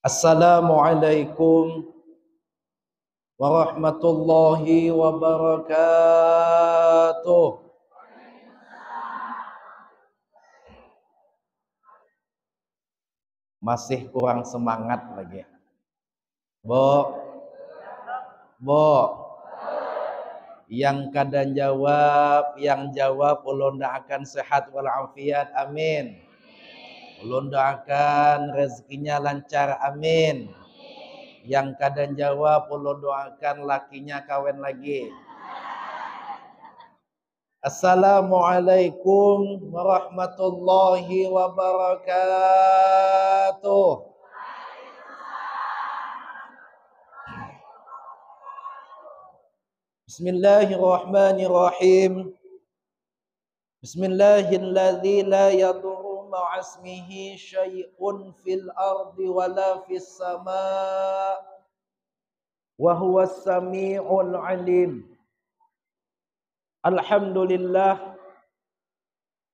Assalamualaikum warahmatullahi wabarakatuh. Masih kurang semangat lagi. Bo, yang kadang jawab, yang jawab ulun doakan sehat walafiat, amin. Ulun doakan rezekinya lancar, amin. Yang kadang jawab ulun doakan lakinya kawin lagi. Assalamualaikum warahmatullahi wabarakatuh. Bismillahirrahmanirrahim. Bismillahilladzi la yadurru ma'asmihi syai'un fil ardi wala fis sama' wa huwas sami'ul alim. Alhamdulillah.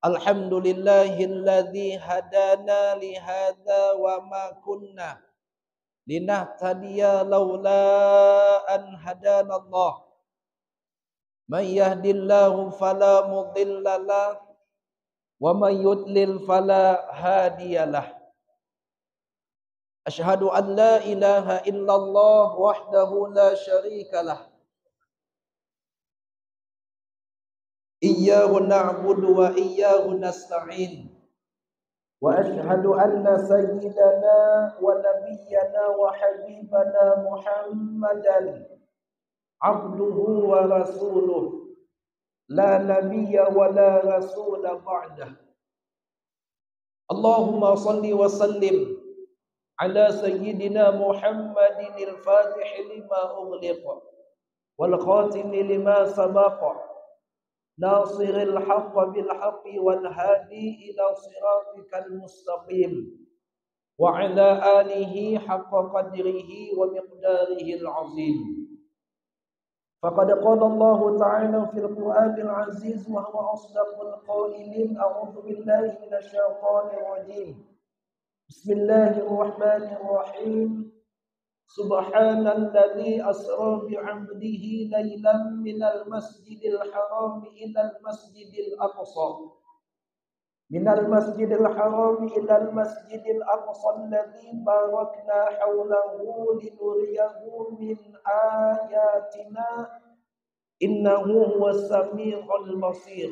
Alhamdulillahilladzi hadana li hadza wa ma kunna linahtadiya laula an hadanallah. Man yahdillahu fala mudhillalah wa man yudlil fala hadiyalah. Asyhadu an la ilaha illallah wahdahu la syarikalah. Iyyahu na'budu wa iyyahu nasta'in. Wa asyhadu anna sayyidana wa nabiyyana wa habibana Muhammadan abduhu wa rasuluh la nabiyya wa la rasula ba'dah. Allahumma salli wa sallim ala sayyidina Muhammadin al-fatih lima ughliqa wal khatim lima sabaqa nasiril haqqa bil haqqi wal hadi ila siratikal mustaqim wa ala alihi haqqa qadrihi wa miqdarihi al-azim. Faqad qala Allah ta'ala fil Qur'anil 'aziz wa huwa asdaqul qailin. A'udzu billahi minasy syaithanir rajim. Bismillahirrahmanirrahim. Subhanalladzi asra bi'abdihi lailan minal masjidil haram ilal masjidil aqsa. Minal masjidil haram ilal masjidil aqsa alladzi barakna hawlahu linuriyahu min ayatina innahu huwas samii'ul basir.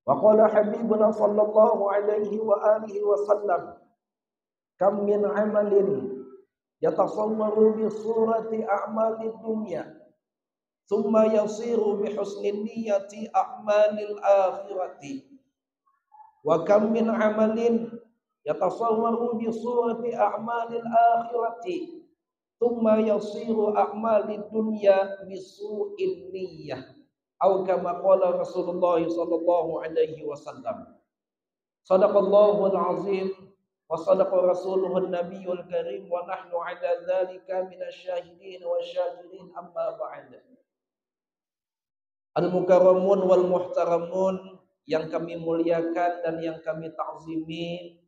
Wa qala habibuna sallallahu alaihi wa alihi wa sallam, kam min amalin yatasawwaru bi surati a'malid dunya thumma yasiru bi husnin niyyati a'malil akhirati wa kam min amalin yatasawwaru bi surati a'malil akhirati thumma yasiru a'malid dunya bi su'in niyyah atau kama qala Rasulullah sallallahu alaihi wasallam. Shadaqallahul azim wa sadaqa rasuluhun nabiyul karim wa nahnu ala dzalika minasyahidin wa syakirin, amma ba'd. Al-mukarramun wal muhtaramun, yang kami muliakan dan yang kami ta'zimi,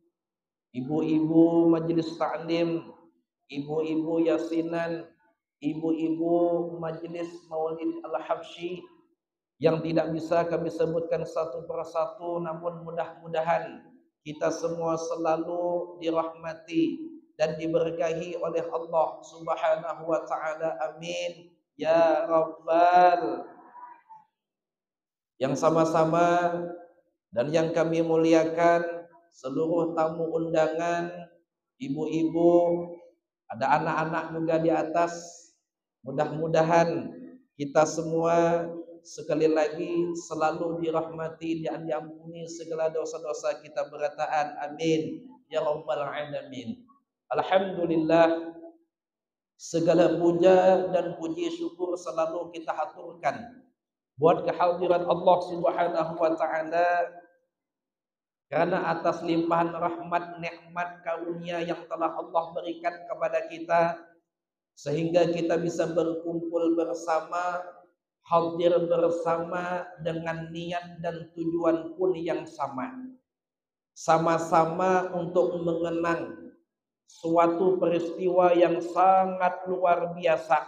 ibu-ibu majelis ta'lim, ibu-ibu yasinan, ibu-ibu majelis maulid al-habsyi, yang tidak bisa kami sebutkan satu persatu, namun mudah-mudahan kita semua selalu dirahmati dan diberkahi oleh Allah Subhanahu wa taala, amin ya rabbal. Yang sama-sama dan yang kami muliakan seluruh tamu undangan, ibu-ibu, ada anak-anak juga di atas. Mudah-mudahan kita semua sekali lagi selalu dirahmati dan diampuni segala dosa-dosa kita berataan, amin ya rabbal alamin. Alhamdulillah, segala puja dan puji syukur selalu kita haturkan buat kehadiran Allah Subhanahu wa taala, karena atas limpahan rahmat, nikmat, karunia yang telah Allah berikan kepada kita, sehingga kita bisa berkumpul bersama, hadir bersama dengan niat dan tujuan pun yang sama. Sama-sama untuk mengenang, suatu peristiwa yang sangat luar biasa,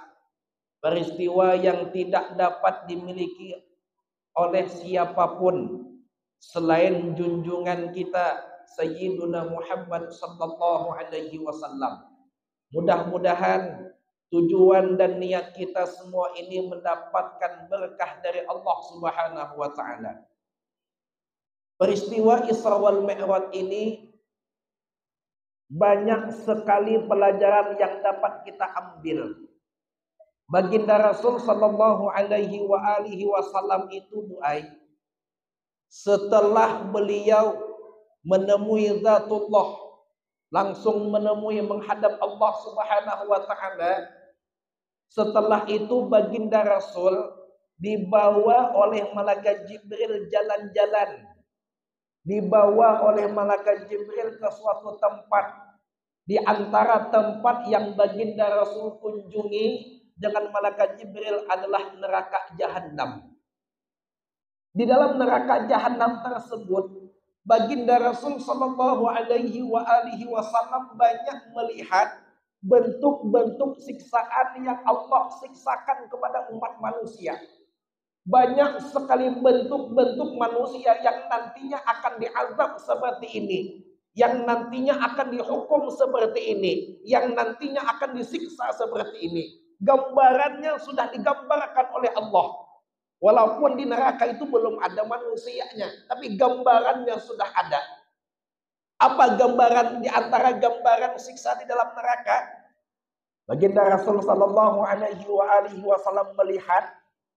peristiwa yang tidak dapat dimiliki oleh siapapun selain junjungan kita Sayyiduna Muhammad sallallahu alaihi wasallam. Mudah-mudahan tujuan dan niat kita semua ini mendapatkan berkah dari Allah Subhanahu wa taala. Peristiwa Isra wal Mi'raj ini banyak sekali pelajaran yang dapat kita ambil. Baginda Rasul sallallahu alaihi wasallam itu Buai, setelah beliau menemui Zatullah, langsung menemui menghadap Allah Subhanahu wa taala, setelah itu baginda Rasul dibawa oleh malaikat Jibril jalan-jalan, dibawa oleh malaikat Jibril ke suatu tempat. Di antara tempat yang baginda Rasul kunjungi dengan malaikat Jibril adalah neraka Jahannam. Di dalam neraka Jahannam tersebut, baginda Rasul sallallahu alaihi wasallam banyak melihat bentuk-bentuk siksaan yang Allah siksakan kepada umat manusia. Banyak sekali bentuk-bentuk manusia yang nantinya akan diazab seperti ini, yang nantinya akan dihukum seperti ini, yang nantinya akan disiksa seperti ini. Gambarannya sudah digambarkan oleh Allah. Walaupun di neraka itu belum ada manusianya, tapi gambarannya sudah ada. Apa gambaran di antara gambaran siksa di dalam neraka? Baginda Rasul sallallahu alaihi wasallam melihat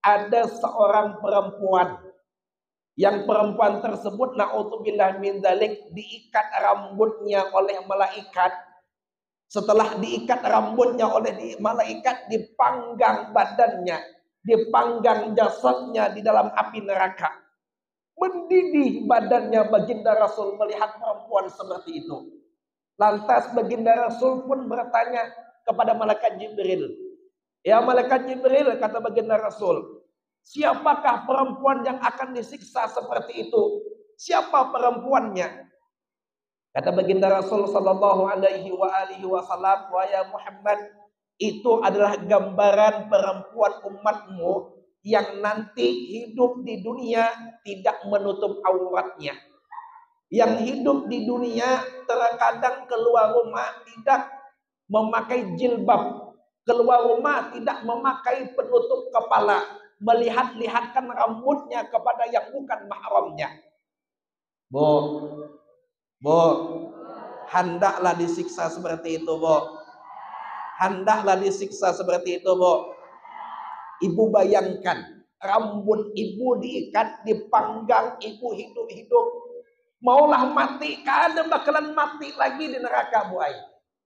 ada seorang perempuan, yang perempuan tersebut na'udzubillah min dzalik diikat rambutnya oleh malaikat. Setelah diikat rambutnya oleh malaikat, dipanggang badannya, dipanggang jasadnya di dalam api neraka. Mendidih badannya baginda Rasul melihat perempuan seperti itu. Lantas baginda Rasul pun bertanya kepada malaikat Jibril, "Ya malaikat Jibril," kata baginda Rasul, "siapakah perempuan yang akan disiksa seperti itu? Siapa perempuannya?" Kata baginda Rasul sallallahu alaihi wasallam, "Wahai Muhammad, itu adalah gambaran perempuan umatmu yang nanti hidup di dunia tidak menutup auratnya. Yang hidup di dunia terkadang keluar rumah tidak memakai jilbab, keluar rumah tidak memakai penutup kepala, melihat-lihatkan rambutnya kepada yang bukan mahramnya." Bu, hendaklah disiksa seperti itu, Bu. Hendaklah disiksa seperti itu, Bu. Ibu bayangkan, rambut ibu diikat, dipanggang, ibu hidup-hidup. Maulah mati, kadang bakalan mati lagi di neraka, Bu Ai.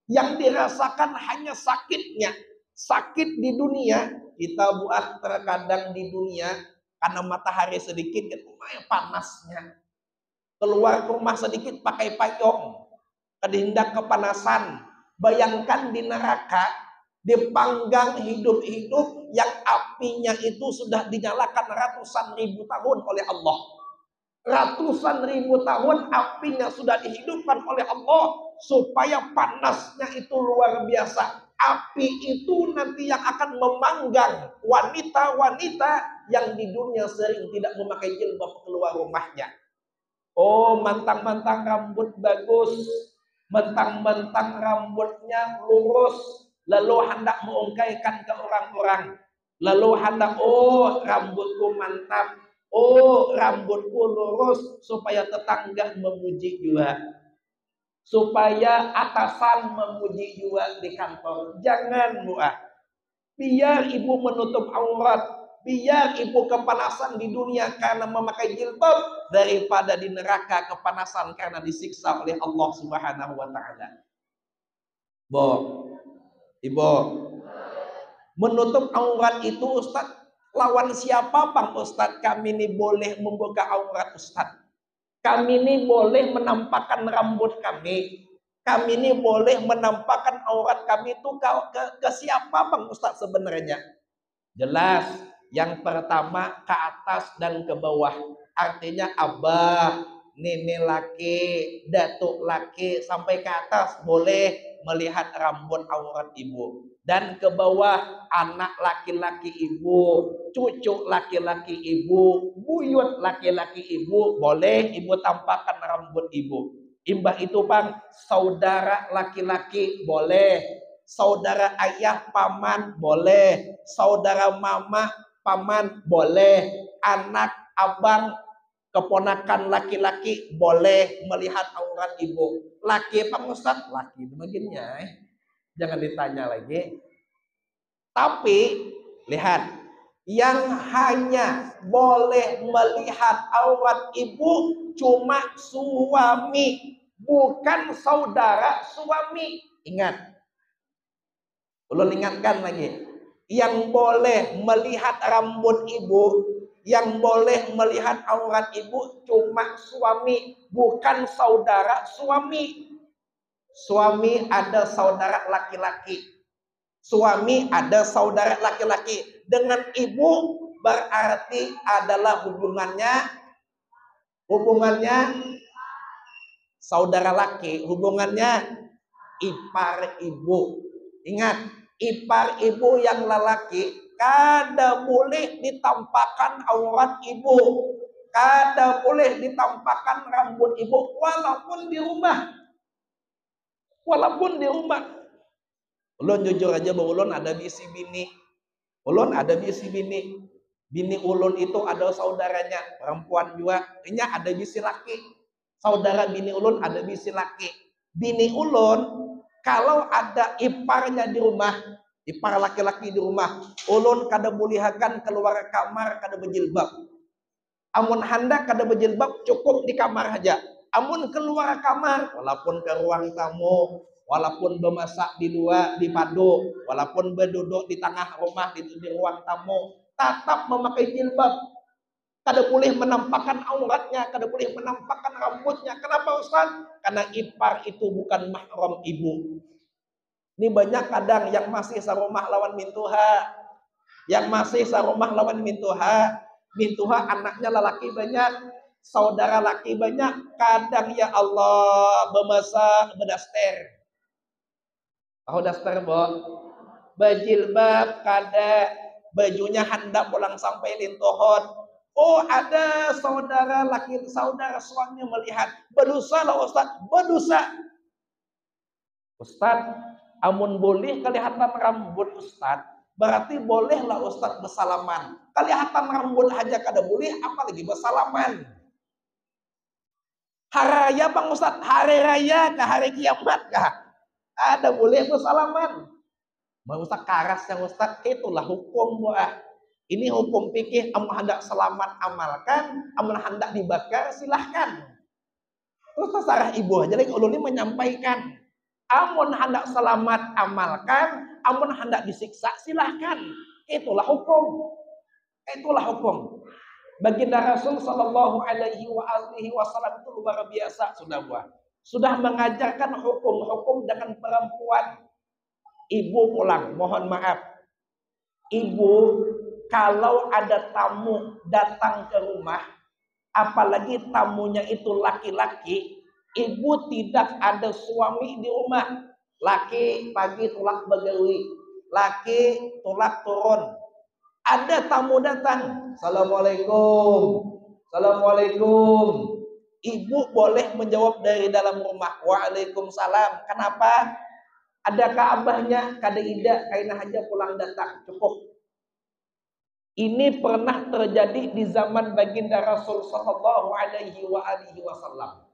Yang dirasakan hanya sakitnya. Sakit di dunia, kita buat terkadang di dunia, karena matahari sedikit, lumayan panasnya. Keluar rumah sedikit pakai payung, kehendak kepanasan. Bayangkan di neraka, dipanggang hidup-hidup yang apinya itu sudah dinyalakan ratusan ribu tahun oleh Allah. Ratusan ribu tahun apinya sudah dihidupkan oleh Allah supaya panasnya itu luar biasa. Api itu nanti yang akan memanggang wanita-wanita yang di dunia sering tidak memakai jilbab keluar rumahnya. Oh, mentang-mentang rambut bagus, mentang-mentang rambutnya lurus, lalu hendak mengungkapkan ke orang-orang. Lalu hendak, oh rambutku mantap, oh rambutku lurus, supaya tetangga memuji juga, supaya atasan memuji juga di kantor. Jangan, Bu. Biar ibu menutup aurat, biar ibu kepanasan di dunia karena memakai jilbab, daripada di neraka kepanasan karena disiksa oleh Allah Subhanahu wa taala. Bu, Ibu, menutup aurat itu Ustaz, lawan siapa Bang Ustaz? Kami ini boleh membuka aurat Ustaz. Kami ini boleh menampakkan rambut kami. Kami ini boleh menampakkan aurat kami itu ke siapa Bang Ustaz sebenarnya? Jelas, yang pertama ke atas dan ke bawah. Artinya abah, nenek laki, datuk laki sampai ke atas boleh. melihat rambut aurat ibu. Dan ke bawah anak laki-laki ibu, cucu laki-laki ibu, buyut laki-laki ibu, boleh ibu tampakkan rambut ibu. Imbah itu bang, saudara laki-laki boleh, saudara ayah paman boleh, saudara mama paman boleh, anak abang keponakan laki-laki boleh melihat aurat ibu. Laki Pak Ustaz, laki itu bagiannya. Jangan ditanya lagi. Tapi lihat, yang hanya boleh melihat aurat ibu cuma suami, bukan saudara suami. Ingat. Ulun ingatkan lagi. Yang boleh melihat rambut ibu, yang boleh melihat aurat ibu cuma suami, bukan saudara suami. Suami ada saudara laki-laki. Suami ada saudara laki-laki. Dengan ibu berarti adalah hubungannya saudara laki, hubungannya ipar ibu. Ingat, ipar ibu yang lelaki kada boleh ditampakkan aurat ibu, kada boleh ditampakkan rambut ibu walaupun di rumah. Ulun jujur aja bahwa ulun ada bisi bini. Bini ulun itu ada saudaranya perempuan juga, ini ada bisi laki. Saudara bini ulun ada bisi laki. Bini ulun kalau ada iparnya di rumah, ipar laki-laki di rumah, ulun kada bolehakan keluar kamar kada berjilbab. Amun hendak kada berjilbab cukup di kamar aja. Amun keluar kamar, walaupun ke ruang tamu, walaupun bermasak di luar di padu, walaupun berduduk di tengah rumah di ruang tamu, tetap memakai jilbab. Kada boleh menampakkan auratnya, kada boleh menampakkan rambutnya. Kenapa Ustaz? Karena ipar itu bukan mahram ibu. Ini banyak kadang yang masih sarumah lawan mintuha. Mintuha anaknya lelaki banyak, saudara laki banyak. Kadang ya Allah bermasak berdaster. Tahu daster, Bo? Berjilbab kada, bajunya hendak pulang sampai lintohon. Oh, ada saudara laki, saudara suami melihat. Berdosa lah Ustaz, berdosa. Ustaz, amun boleh kelihatan rambut Ustaz, berarti bolehlah Ustaz bersalaman. Kelihatan rambut aja kada boleh, apalagi bersalaman. Hari raya Bang Ustaz, hari raya ke hari kiamat kah? Ada boleh bersalaman. Bang Ustaz karas yang Ustaz, itulah hukum buah. Ini hukum fikih, amun hendak selamat amalkan, amun hendak dibakar silahkan. Terus terserah ibu aja lagi ulun ini menyampaikan. Amun hendak selamat amalkan, amun hendak disiksa silahkan. Itulah hukum. Baginda Rasul sallallahu alaihi wasallam itu luar biasa sudah buah. Sudah mengajarkan hukum-hukum dengan perempuan. Ibu pulang, mohon maaf. Ibu kalau ada tamu datang ke rumah, apalagi tamunya itu laki-laki, ibu tidak ada suami di rumah. Laki pagi tulak begawi, laki tulak turun. Ada tamu datang, Assalamualaikum. Ibu boleh menjawab dari dalam rumah, Waalaikumsalam. Kenapa? Adakah abahnya? Kada ida, kaina aja pulang datang, cukup. Ini pernah terjadi di zaman baginda Rasul sallallahu alaihi wasallam.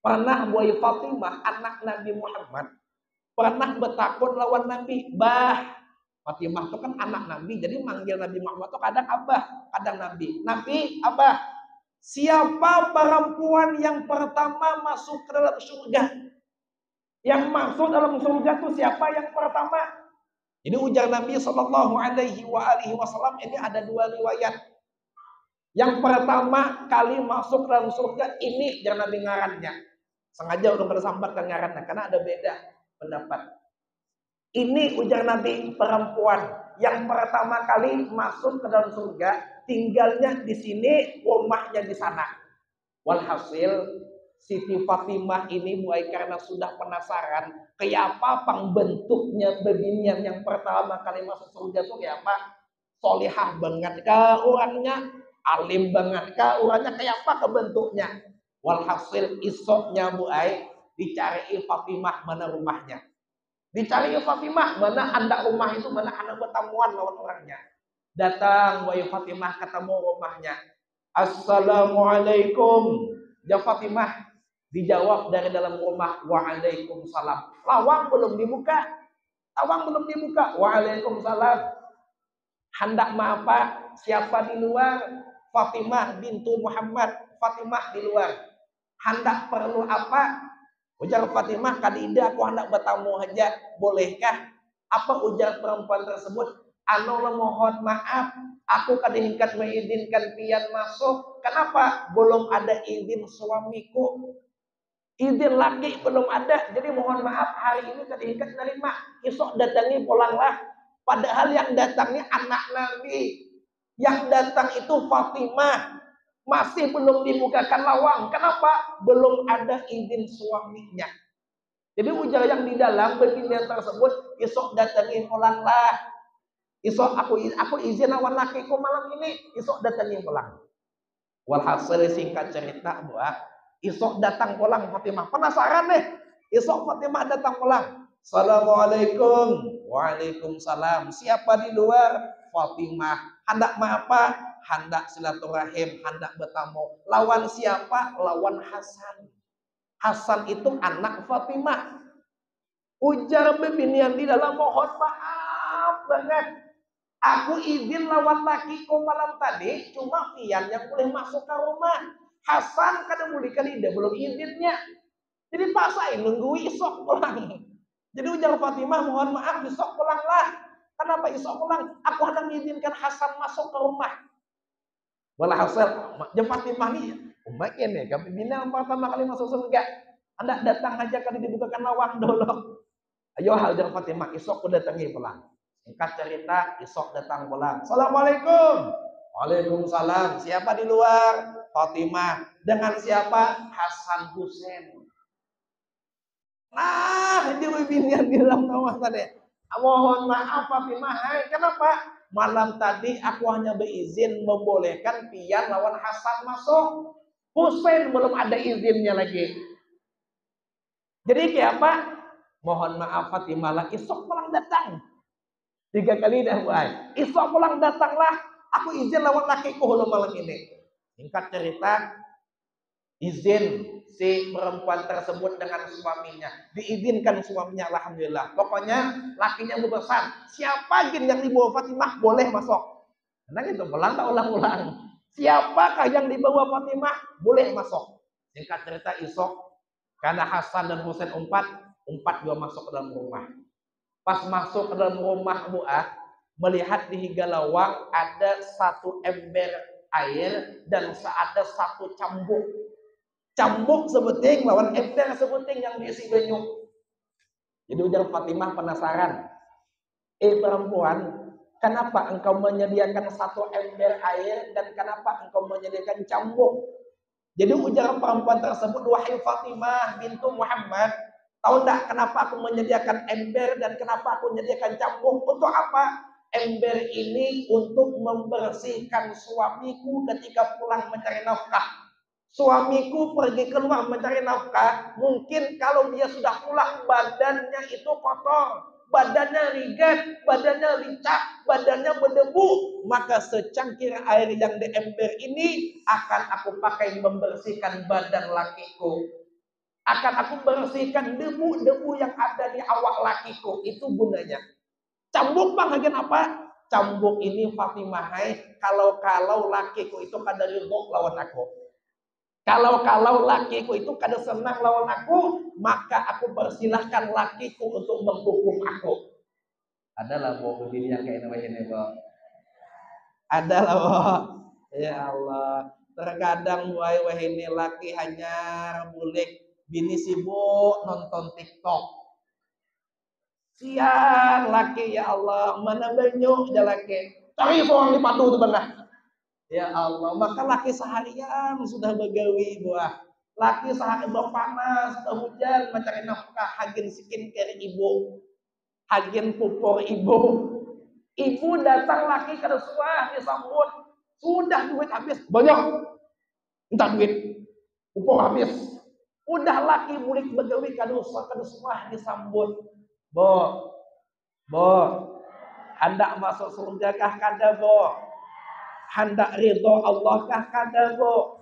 Pernah Boy Fatimah anak Nabi Muhammad pernah bertakun lawan Nabi, bah. Fatimah itu kan anak Nabi, jadi manggil Nabi Muhammad itu kadang abah, kadang Nabi. Nabi, abah, siapa perempuan yang pertama masuk ke dalam surga? Yang masuk dalam surga itu siapa yang pertama? Ini ujar Nabi sallallahu alaihi wasallam, ini ada dua riwayat. Yang pertama kali masuk dalam surga ini jangan Nabi ngarannya. Sengaja udah bersambatkan ngarannya karena ada beda pendapat. Ini ujar Nabi perempuan yang pertama kali masuk ke dalam surga, tinggalnya di sini, rumahnya di sana. Walhasil Siti Fatimah ini mulai karena sudah penasaran kayak apa pang bentuknya beginian yang pertama kali masuk surga itu kayak apa, solihah banget kah orangnya, alim banget kah orangnya, kayak apa ke bentuknya. Walhasil isoknya buai dicari Fatimah mana rumahnya, dicari Fatimah mana anda rumah itu, mana anak bertamuan lawan orangnya. Datang wahai Fatimah ketemu rumahnya. Assalamualaikum. Ya Fatimah, dijawab dari dalam rumah, waalaikumsalam. Lawang belum dibuka, lawang belum dibuka, waalaikumsalam. Hendak apa? Siapa di luar? Fatimah bintu Muhammad. Fatimah di luar. Hendak perlu apa? Ujar Fatimah, kadida aku hendak bertamu aja, bolehkah? Apa ujar perempuan tersebut? Anu mohon maaf, aku kadangkan mengizinkan pian masuk. Kenapa? Belum ada izin suamiku. Izin laki belum ada. Jadi mohon maaf hari ini kadangkan nerima. Esok datangi pulanglah. Padahal yang datangnya anak Nabi. Yang datang itu Fatimah. Masih belum dibukakan lawang. Kenapa? Belum ada izin suaminya. Jadi ujar yang di dalam beginian tersebut, esok datangi pulanglah. Esok aku izin lawan lakiku malam ini, esok datangi pulang. Walhasil singkat cerita buah, esok datang pulang Fatimah. Penasaran deh. Esok Fatimah datang pulang. Assalamualaikum. Waalaikumsalam. Siapa di luar? Fatimah. Hendak apa? Hendak silaturahim, hendak bertamu. Lawan siapa? Lawan Hasan. Hasan itu anak Fatimah. Ujar bebinian di dalam, mohon maaf banget. Aku izin lawan lakiku malam tadi, cuma pian yang boleh masuk ke rumah. Hasan kadang boleh kali dia belum izinnya. Jadi paksain nunggu isok pulang. Jadi ujar Fatimah, mohon maaf isok pulanglah. Kenapa isok pulang? Aku hendak mengizinkan Hasan masuk ke rumah. Walhasil, ya Fatimah nih, umakin ya, kami bina pertama kali masuk surga. Anda datang aja kali dibukakan lawang dulu. Ayo ujar Fatimah, isok aku datangi pulang. Singkat cerita, esok datang pulang. Assalamualaikum. Waalaikumsalam. Siapa di luar? Fatimah. Dengan siapa? Hasan Husain. Nah, ini bibinian di dalam rumah tadi. Mohon maaf Fatimah. Hai, kenapa? Malam tadi aku hanya berizin membolehkan pian lawan Hasan masuk. Husain belum ada izinnya lagi. Jadi kayak apa? Mohon maaf Fatimah lah, esok pulang datang. 3 kali dah buat. Esok pulang datanglah. Aku izin lawan lakiku hulu malam ini. Singkat cerita, izin si perempuan tersebut dengan suaminya. Diizinkan suaminya, alhamdulillah. Pokoknya lakinya berpesan, siapa jin yang dibawa Fatimah boleh masuk. Karena itu pulang tak ulang-ulang. Siapakah yang dibawa Fatimah boleh masuk. Singkat cerita esok, karena Hasan dan Husain umpat juga masuk ke dalam rumah. Pas masuk ke dalam rumah buah, melihat di higa lawang ada 1 ember air dan ada 1 cambuk. Cambuk sebuting lawan ember sebuting yang diisi banyu. Jadi ujar Fatimah penasaran. Perempuan, kenapa engkau menyediakan 1 ember air dan kenapa engkau menyediakan cambuk? Jadi ujar perempuan tersebut, wahai Fatimah bintu Muhammad, tahu enggak kenapa aku menyediakan ember dan kenapa aku menyediakan cambuk? Untuk apa? Ember ini untuk membersihkan suamiku ketika pulang mencari nafkah. Suamiku pergi keluar mencari nafkah, mungkin kalau dia sudah pulang badannya itu kotor, badannya rigat, badannya licak, badannya berdebu, maka secangkir air yang di ember ini akan aku pakai membersihkan badan lakiku. Akan aku bersihkan debu-debu yang ada di awak lakiku. Itu gunanya. Cambuk bagian apa? Cambuk ini Fatimah, kalau lakiku itu kada ridho lawan aku. Kalau lakiku itu kada senang lawan aku, maka aku persilahkan lakiku untuk menghukum aku. Adalah bawa begini yang kayak ini, Bang. Adalah, Bang. Ya Allah. Terkadang wah ini laki hanya boleh bini sibuk nonton TikTok. Sian laki, ya Allah, mana banyak ya laki. Cari seorang di padu itu benar. Ya Allah, maka laki seharian sudah begawi buah. Laki sehari panas, hujan, mencari nafkah, hagen skincare ibu, hagen pupur ibu. Ibu datang laki ke suah disambut, sudah duit habis, banyak, minta duit, pupur habis. Udah laki mulik begawi ke suah disambut, bo, hendak masuk surga kah kada bo? Hendak ridho Allah kah kada bo?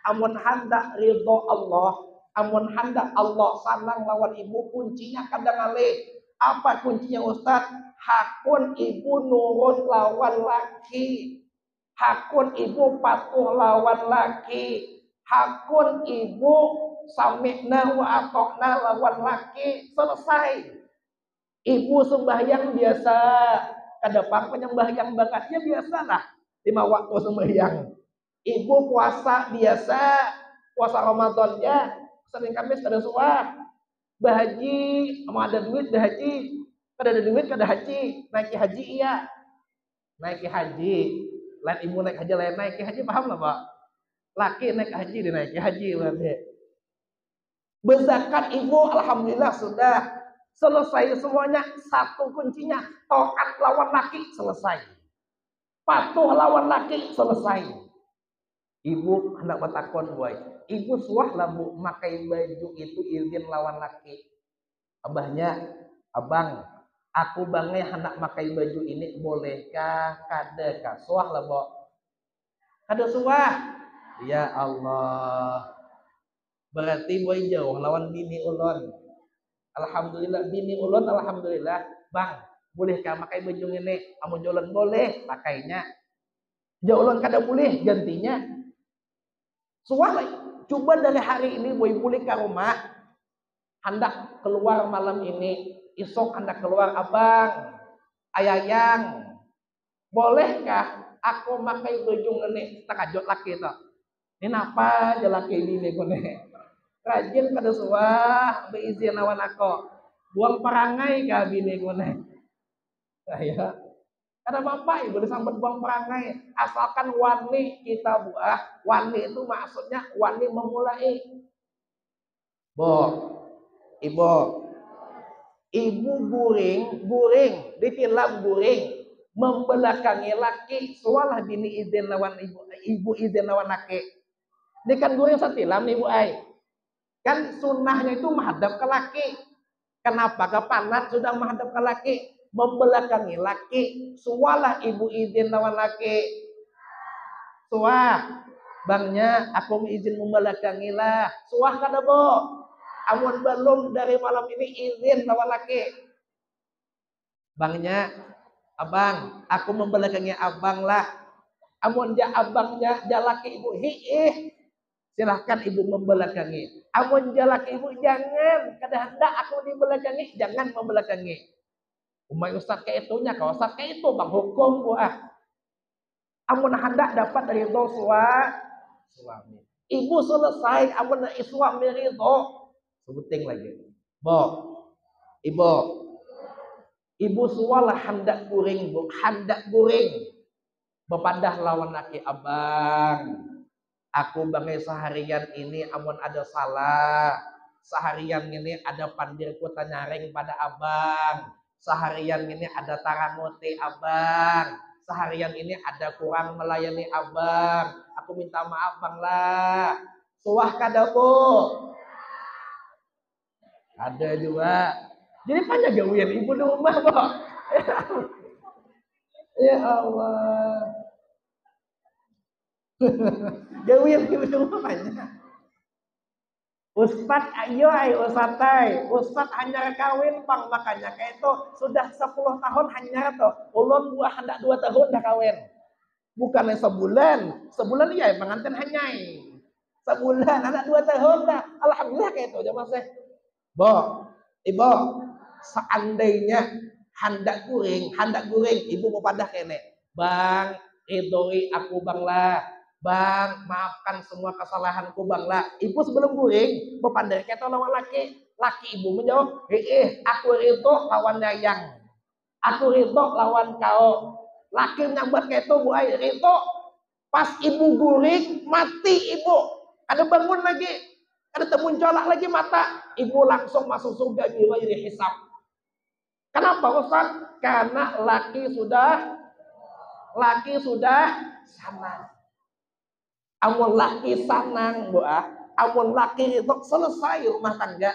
Amun hendak ridho Allah, amun hendak Allah sanang lawan ibu, kuncinya kadang ngalih. Apa kuncinya Ustaz? Hakun ibu nurut lawan laki, hakun ibu patuh lawan laki, hakun ibu sami'na wa atokna lawan laki. Selesai. Ibu sembahyang biasa, kadang penyembahyang bakatnya biasalah 5 waktu sembahyang. Ibu puasa biasa, puasa Ramadannya Senin Kamis kada suah. Bahaji, mau ada duit dah haji. Kada ada duit kada haji. Naiki haji iya. Naiki haji. Lain ibu naik haji, lain naiki haji, paham lah Pak? Laki naik haji, dia naiki haji berarti. Berzakat ibu alhamdulillah sudah selesai semuanya. Satu kuncinya, taat lawan laki selesai. Patuh lawan laki selesai. Ibu hendak bertakon boy. Ibu suah lah bu, makai baju itu izin lawan laki. Abahnya, abang, aku bangai hendak makai baju ini, bolehkah? Kadekah? Suah lah bo. Kada suah. Ya Allah. Berarti boy jauh lawan bini ulon. Alhamdulillah bini ulon, alhamdulillah. Bang, bolehkah makai baju ini? Amun jualan boleh, pakainya. Jauh ulon kada boleh, gantinya. Suara, coba dari hari ini boy boleh ke rumah, hendak keluar malam ini, esok hendak keluar abang, ayayang, bolehkah aku makai baju ini? Takajut laki itu. Ini apa aja laki ini kone? Rajin kada suah, beizin lawan aku. Buang perangai kah bini kone? Saya. Ada bapak ibu disambut buang perangai, asalkan wani kita buah. Wani itu maksudnya wani memulai. Ibu guring ditilam guring membelakangi laki. Soalah bini izin lawan ibu izin lawan laki. Ini kan guring satilam nih bu ai. Kan sunnahnya itu menghadap ke laki. Kenapa kepanat sudah menghadap ke laki? Membelakangi laki. Sualah ibu izin lawan laki. Suah, bangnya aku izin membelakangi lah. Suah kada bo? Amun belum dari malam ini izin lawan laki. Bangnya, abang, aku membelakangi abang lah. Amun ja abangnya ja laki ibu hiih. Silahkan ibu membelakangi. Amun ja laki ibu jangan. Kada hendak aku dibelakangi, jangan membelakangi. Umay ustaz kayak itunya, kau ustaz kayak itu bang hukum buah. Amun hendak dapat dari suami. Ibu selesai, amun suami ridho, sebuting lagi. Ibu sualah hendak guring bu, hendak guring. Bepadah lawan laki abang. Aku bangai seharian ini, amun ada salah. Seharian ini ada pandirku tanyaring pada abang. Seharian ini ada tarangote abang. Seharian ini ada kurang melayani abang. Aku minta maaf bang lah. Suah kada bu? Ada juga. Jadi banyak gawian ibu di rumah bu. Ya Allah. Gawian ibu di rumah banyak. Ustaz ayo Ustaz Ustaz hanya kawin bang, makanya kayak itu sudah 10 tahun hanya tuh. Ulun buah hendak 2 tahun dah kawin. Bukannya sebulan iya pengantin hanya. Sebulan anak 2 tahun dah. Alhamdulillah kayak itu aja Mas. Ibu, seandainya hendak guring, ibu mau padah kene. Bang, ridhoi aku bang lah. Bang, maafkan semua kesalahanku bang lah. Ibu sebelum guring, berpandai kata lawan laki. Laki ibu menjawab, aku ridho lawan yayang. Aku ridho lawan kau. Laki nyambat kata bu ay, ridho. Pas ibu guring, mati ibu. Ada bangun lagi. Ada temuncolak lagi mata, ibu langsung masuk surga bighairi hisab. Kenapa Ustaz? Karena laki sudah sanang. Amun laki sanang, amun laki itu selesai rumah tangga.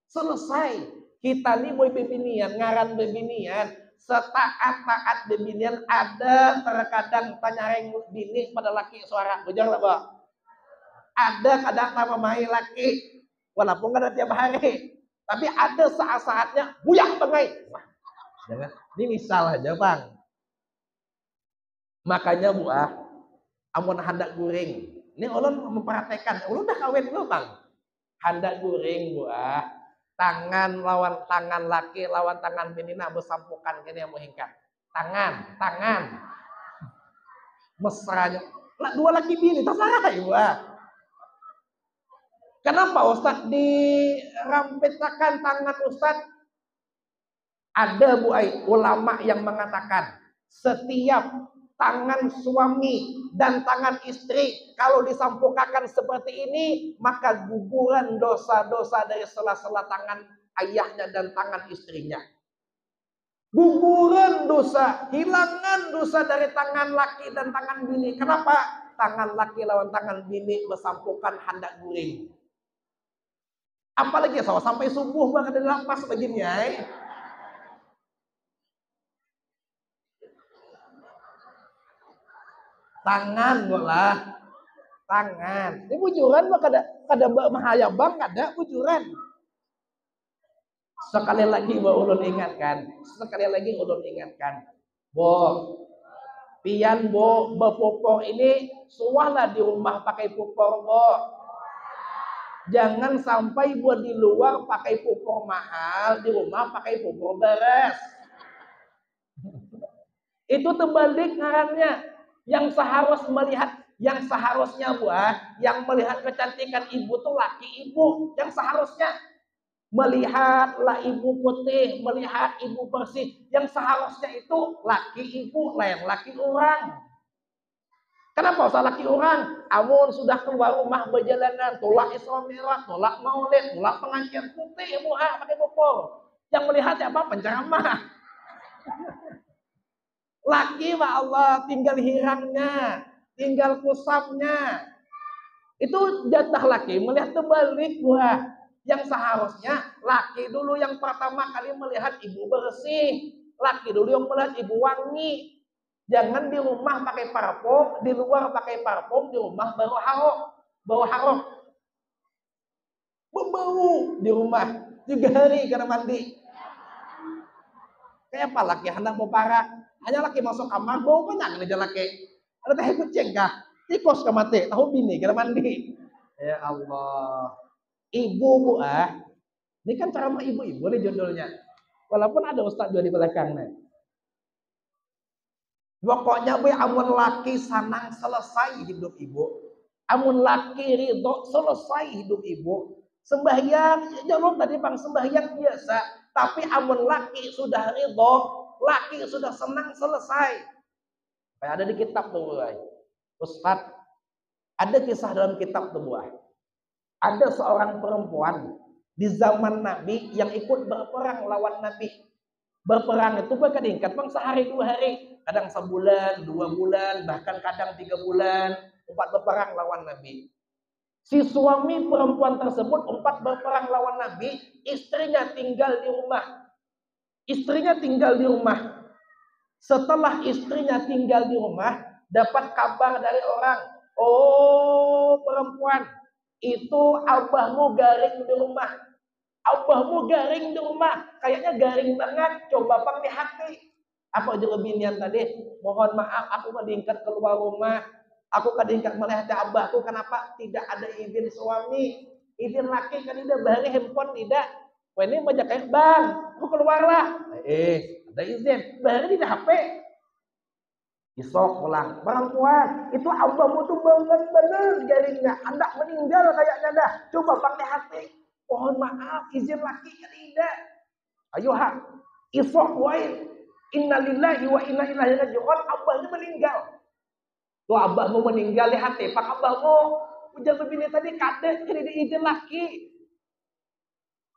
Selesai. Kita nih boy bebinian, ngaran bebinian, setaat-taat bebinian ada terkadang tanyareng bini pada laki suara. Bujang lah, Bo. Ada kadang sama mai laki, walaupun kan tiap hari. Tapi ada saat-saatnya buyak bangai. Wah, jangan. Ini misal aja, Bang. Makanya amun handak guring. Ini ulun memperhatikan, ulun udah kawin dulu, Bang. Handak guring, tangan lawan tangan laki lawan tangan bini nak bersampukan kini yang menghingkat. Tangan. Mesranya. Lah dua laki bini terserah, Ibu. Kenapa Ustaz dirampetakan tangan Ustaz? Ada ulama yang mengatakan setiap tangan suami dan tangan istri kalau disampukakan seperti ini maka guguran dosa-dosa dari sela-sela tangan ayahnya dan tangan istrinya. Guguran dosa, hilangan dosa dari tangan laki dan tangan bini. Kenapa? Tangan laki lawan tangan bini bersampukan hendak guring. Apalagi sampai subuh bahkan di lapas begini ya. Tangan tangan. Ini bujuran kada bahaya bang, ada bujuran. Sekali lagi ulun ingatkan, pian bepopor ini suahlah di rumah pakai popor Jangan sampai buat di luar pakai popor mahal, di rumah pakai popor beres. Itu terbalik ngarannya. Yang seharusnya yang melihat kecantikan ibu tuh laki ibu. Yang seharusnya melihatlah ibu putih, melihat ibu bersih. Yang seharusnya itu laki ibu, lain laki orang. Kenapa usah laki orang? Amun sudah keluar rumah berjalanan, tolak Isra Mi'raj, tolak Maulid, tolak pengajian putih pakai popor. Yang melihat apa? Penceramah. Laki Allah tinggal hirangnya, tinggal kusapnya. Itu jatah laki melihat terbalik Yang seharusnya laki dulu yang pertama kali melihat ibu bersih, laki dulu yang melihat ibu wangi. Jangan di rumah pakai parfum, di luar pakai parfum, di rumah baru harum. Bau di rumah 3 hari karena mandi. Kayak apa laki hendak mau parah? Hanya laki masuk kamar bau banyak aja laki. Ada teh kucing kah? Tikus ke mati, tahu bini karena mandi. Ya Allah. Ibu ini kan ceramah ibu-ibu nih judulnya. Walaupun ada ustaz juga di belakangnya. Pokoknya amun laki sanang selesai hidup ibu. Amun laki ridho selesai hidup ibu. Sembahyang, jangan tadi bang sembahyang biasa. Tapi amun laki sudah ridho, laki sudah senang selesai. Kayak ada di kitab tuh Ustaz, ada kisah dalam kitab tuh Ada seorang perempuan di zaman Nabi yang ikut berperang lawan Nabi. Berperang itu bukan diingkat bang sehari 2 hari. Kadang sebulan, 2 bulan, bahkan kadang 3 bulan, 4 berperang lawan Nabi. Si suami perempuan tersebut 4 berperang lawan Nabi, istrinya tinggal di rumah. Setelah istrinya tinggal di rumah, dapat kabar dari orang, oh perempuan, itu abahmu garing di rumah. Kayaknya garing banget, coba bang di hati. Apa juga binian tadi? Mohon maaf, aku kadingkat keluar rumah. Aku kadingkat melihat abahku. Kenapa? Tidak ada izin suami. Izin laki kan tidak, bahari handphone tidak. Wah ini banyak kayak bang, aku keluarlah. Ada izin, bahari tidak HP. Isok pulang. Perempuan, itu abahmu tuh banget bener garingnya. Hendak meninggal kayaknya dah. Coba pakai hati. Mohon maaf, izin laki kan tidak. Ayo isok wain. Innalillahi wa inna ilaihi raji'un. Abahnya meninggal. Tuh abahmu meninggal di hati pak abahmu. ujar bini tadi kade jadi diizin laki.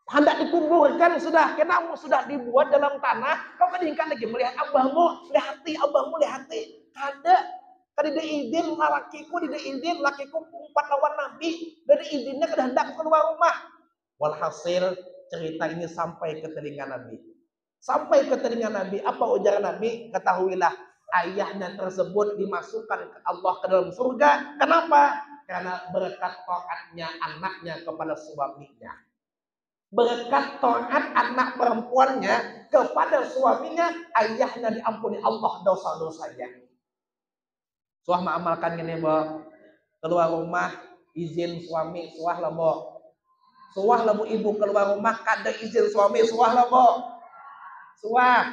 Hendak dikuburkan sudah, kenapa sudah dibuat dalam tanah, kau kadingkan lagi melihat abahmu, lihat hati, kada, kada diizin lakiku, diizin lakiku umpat lawan nabi, dari izinnya kada hendak keluar rumah. Walhasil cerita ini sampai ke telinga nabi, apa ujar nabi? Ketahuilah ayahnya tersebut dimasukkan ke Allah ke dalam surga. Kenapa? Karena berkat taatnya anaknya kepada suaminya. Berkat taat anak perempuannya kepada suaminya, ayahnya diampuni Allah dosa-dosanya. Suah mengamalkan ini, Bo. Keluar rumah izin suami, suah lah, Bo. Suah lah, Bu, ibu keluar rumah kada izin suami, suah lah, Bo. Suah.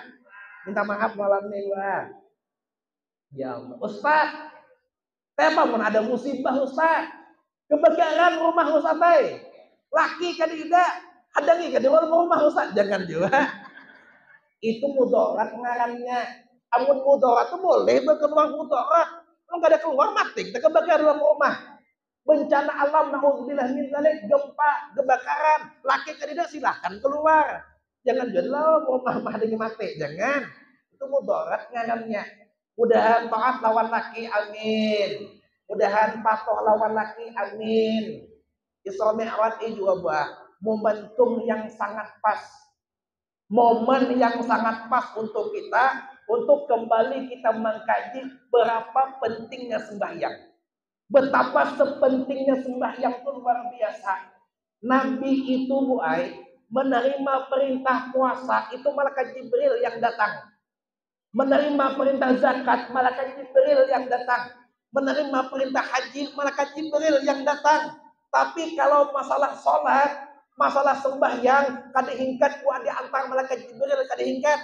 Minta maaf malam ini, Wah. Ya Allah. Ustaz, tema pun ada musibah, Ustaz. Kebakaran rumah Ustaz. Laki kadida hadangi ke dalam rumah Ustaz, jangan juga. Itu mudarat ngarannya. Amun mudarat itu boleh berkeluar mudarat. Kalau enggak ada keluar mati, kita kebakaran dalam rumah. Bencana alam, naudzubillah min dzalik, gempa, kebakaran, laki kadida silahkan keluar. Jangan dalam rumah hadangi mati, jangan. Itu mudarat ngarannya. Mudahan taat lawan laki, amin. Mudahan patuh lawan laki, amin. Isra Mi'raj juga buah momentum yang sangat pas, momen yang sangat pas untuk kita, untuk kembali kita mengkaji berapa pentingnya sembahyang, betapa sepentingnya sembahyang itu luar biasa. Nabi itu buai menerima perintah puasa itu malaikat Jibril yang datang, menerima perintah zakat malaikat Jibril yang datang, menerima perintah haji malaikat Jibril yang datang. Tapi kalau masalah sholat, masalah sembahyang, kada hingkat buat diantar malaikat Jibril, kada hingkat.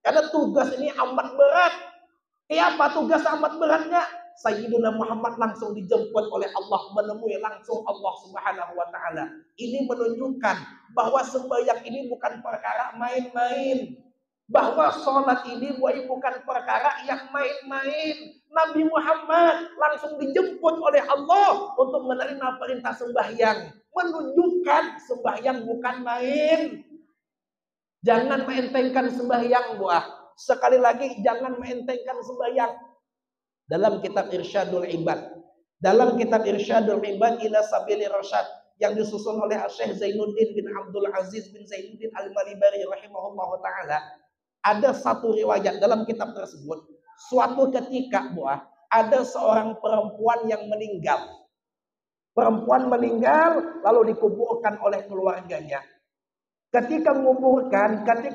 Karena tugas ini amat berat. Apa tugas amat beratnya? Sayyiduna Muhammad langsung dijemput oleh Allah, menemui langsung Allah Subhanahu wa taala. Ini menunjukkan bahwa sembahyang ini bukan perkara main-main. Bahwa sholat ini bukan perkara yang main-main. Nabi Muhammad langsung dijemput oleh Allah untuk menerima perintah sembahyang, menunjukkan sembahyang bukan main. Jangan maentengkan sembahyang, buah. Sekali lagi, jangan maentengkan sembahyang. Dalam kitab Irsyadul Ibad, ila Sabili Rasyad yang disusun oleh Syekh Zainuddin bin Abdul Aziz bin Zainuddin Al-Malibari rahimahullahu taala, ada satu riwayat dalam kitab tersebut. Suatu ketika, buah, ada seorang perempuan yang meninggal. Perempuan meninggal lalu dikuburkan oleh keluarganya. Ketika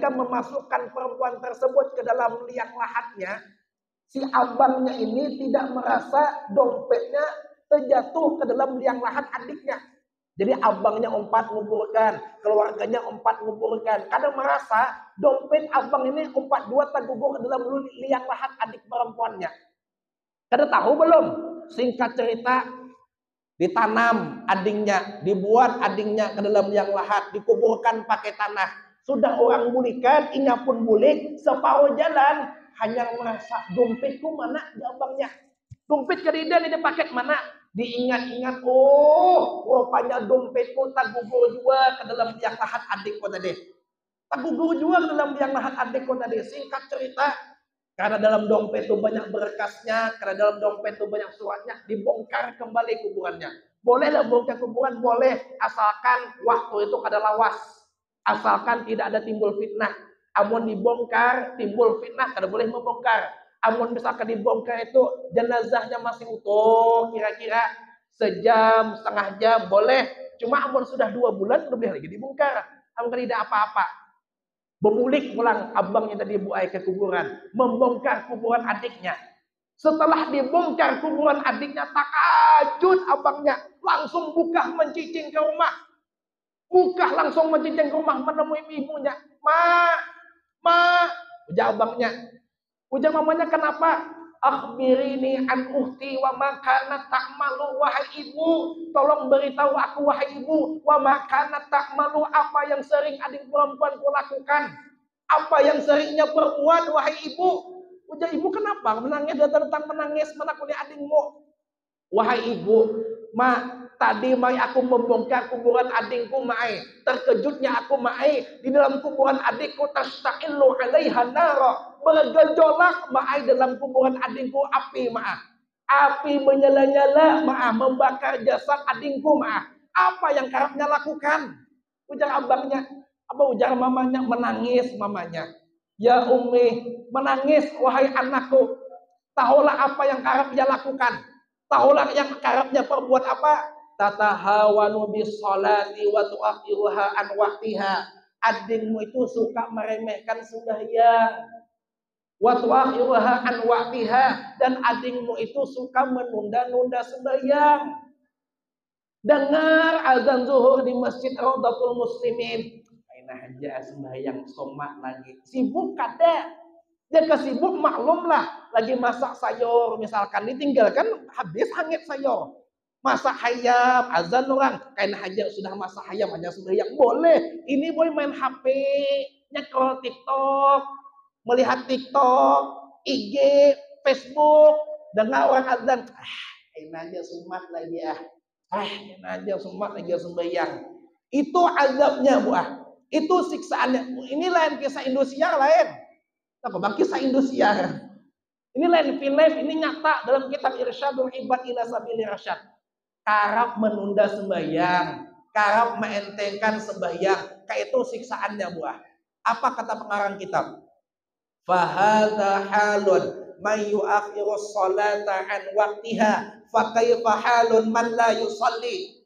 memasukkan perempuan tersebut ke dalam liang lahatnya, si abangnya ini tidak merasa dompetnya terjatuh ke dalam liang lahat adiknya. Jadi abangnya umpat nguburkan, keluarganya umpat nguburkan. Kadang merasa dompet abang ini umpat dua tergubur ke dalam liang lahat adik perempuannya. Kadang tahu belum? Singkat cerita, ditanam adiknya, dibuat adiknya ke dalam liang lahat, dikuburkan pakai tanah. Sudah orang bulikan, inya pun bulik, separuh jalan hanya merasa dompetku mana di abangnya. Dompet keridan ini paket mana? Diingat-ingat, oh rupanya dompetku tak gugur juga ke dalam liang lahat adikku tadi. Tak gugur juga ke dalam liang lahat adikku tadi. Singkat cerita, karena dalam dompet itu banyak berkasnya, karena dalam dompet itu banyak suratnya, dibongkar kembali kuburannya. Bolehlah bongkar kuburan, boleh, asalkan waktu itu kada lawas, asalkan tidak ada timbul fitnah. Amun dibongkar timbul fitnah, kada boleh membongkar. Amun misalkan dibongkar itu jenazahnya masih utuh, kira-kira sejam, setengah jam, boleh. Cuma amun sudah 2 bulan, lebih lagi dibongkar. Amun tidak apa-apa. Bemulik pulang abangnya tadi buai ke kuburan, membongkar kuburan adiknya. Setelah dibongkar kuburan adiknya, takajud abangnya, langsung buka mencicing ke rumah. Buka langsung mencicing ke rumah, menemui ibunya. Ma, ujar abangnya. Ujar mamanya, kenapa? Akhbirini an ukhti wa ma kanat ta'malu, wahai ibu, tolong beritahu aku wahai ibu, wa ma kanat ta'malu, apa yang sering adik perempuanku lakukan, apa yang seringnya perbuat wahai ibu. Ujar ibu, kenapa menangis, datang menangis menakuni adikmu? Wahai ibu, ma, Tadi mai aku membongkar kuburan adikku mai. Terkejutnya aku mai di dalam kuburan adikku tasta'illu 'alaiha nara. Bergejolak mai dalam kuburan adikku api maaf. Api menyala-nyala maaf membakar jasad adikku maaf. Apa yang kerapnya lakukan? Ujar abangnya, apa ujar mamanya? Menangis mamanya. Ya Ummi, menangis wahai anakku. Tahulah apa yang kerapnya lakukan. Tahulah yang kerapnya perbuat apa? Tatahawanu bis salati wa tu'akhiruha an waqtiha. Adikmu itu suka meremehkan sembahyang. Wa tu'akhiruha an waqtiha, dan adikmu itu suka menunda-nunda sembahyang. Dengar azan zuhur di Masjid Raudhatul Muslimin. Aina aja sembahyang somat lagi. Sibuk kada. Dia kesibuk maklumlah, lagi masak sayur misalkan, ditinggalkan habis hangit sayur. Masak hayam, azan orang, kain haja sudah masak hayam, hanya sembahyang boleh. Ini boy main HP, nyekrol TikTok, melihat TikTok, IG, Facebook, dengar orang azan, kain aja sumat lagi kain aja sumat lagi sembahyang. Itu azabnya itu siksaannya. Ini lain kisah Indosiar lain. Nah, bang kisah Indosiar. Ini lain film, ini nyata dalam kitab Irsyadul Ibad ila Sabili Rasyad. Karap menunda sembahyang, karap meentengkan sembahyang, kayak itu siksaannya Apa kata pengarang kitab? Fahadha halun man yu'akhiru sholata an waqtiha fa kaifa halun man la yusalli.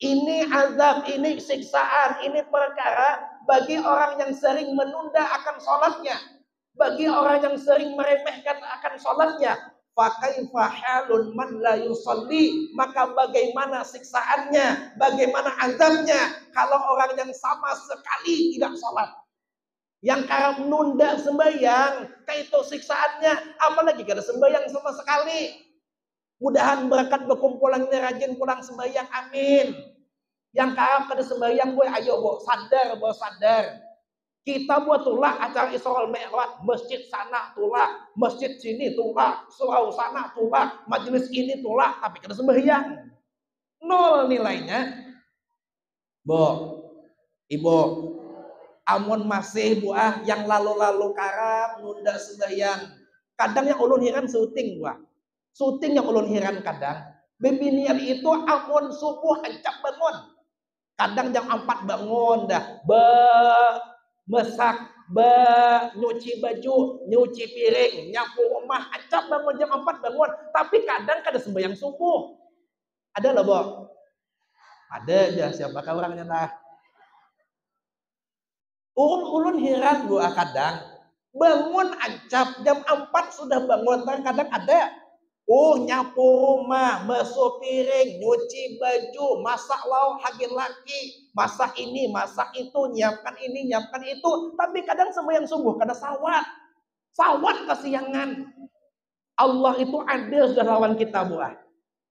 Ini azab, ini siksaan, ini perkara bagi orang yang sering menunda akan sholatnya, bagi orang yang sering meremehkan akan sholatnya. Fakaifa halun man la yusalli, maka bagaimana siksaannya, bagaimana azabnya kalau orang yang sama sekali tidak sholat, yang karena menunda sembahyang, kayak itu siksaannya. Apalagi kalau sembahyang sama sekali. Mudahan berkat berkumpulan ini rajin pulang sembahyang, amin. Yang karena kada sembahyang ayo sadar. Kita buat tulak acara Isra Mi'raj, masjid sana tulak, masjid sini tulak, surau sana tulak, majelis ini tulak, tapi kada sembahyang. Nol nilainya. Ibu, amun masih yang lalu-lalu karap nunda sembahyang. Kadang yang ulun heran syuting syuting yang ulun heran kadang. Bebinian itu amun subuh ancak bangun. Kadang jam 4 bangun dah. Masak, nyuci baju, nyuci piring, nyapu rumah, acap bangun jam 4 bangun. Tapi kadang kada sembahyang subuh. Ada loh, Bo? Ada aja, siapakah orangnya lah? Ulun heran kadang bangun acap jam 4 sudah bangun, kadang ada nyapu rumah, basuh piring, nyuci baju, masak lauk hagin laki, masak ini, masak itu, nyiapkan ini, nyiapkan itu. Tapi kadang sembahyang subuh kada sawat kesiangan. Allah itu adil sudah lawan kita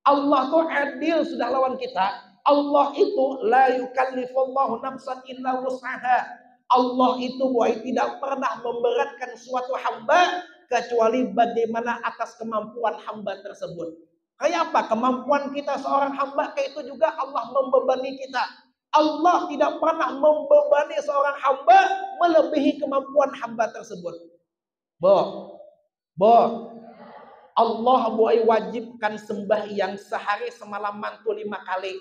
Allah itu adil sudah lawan kita. Allah itu la yukallifullahu nafsan illa wus'aha. Allah itu tidak pernah memberatkan suatu hamba kecuali bagaimana atas kemampuan hamba tersebut. Kayak apa kemampuan kita seorang hamba, kayak itu juga Allah membebani kita. Allah tidak pernah membebani seorang hamba melebihi kemampuan hamba tersebut. Allah wajibkan sembahyang sehari semalam mantu 5 kali.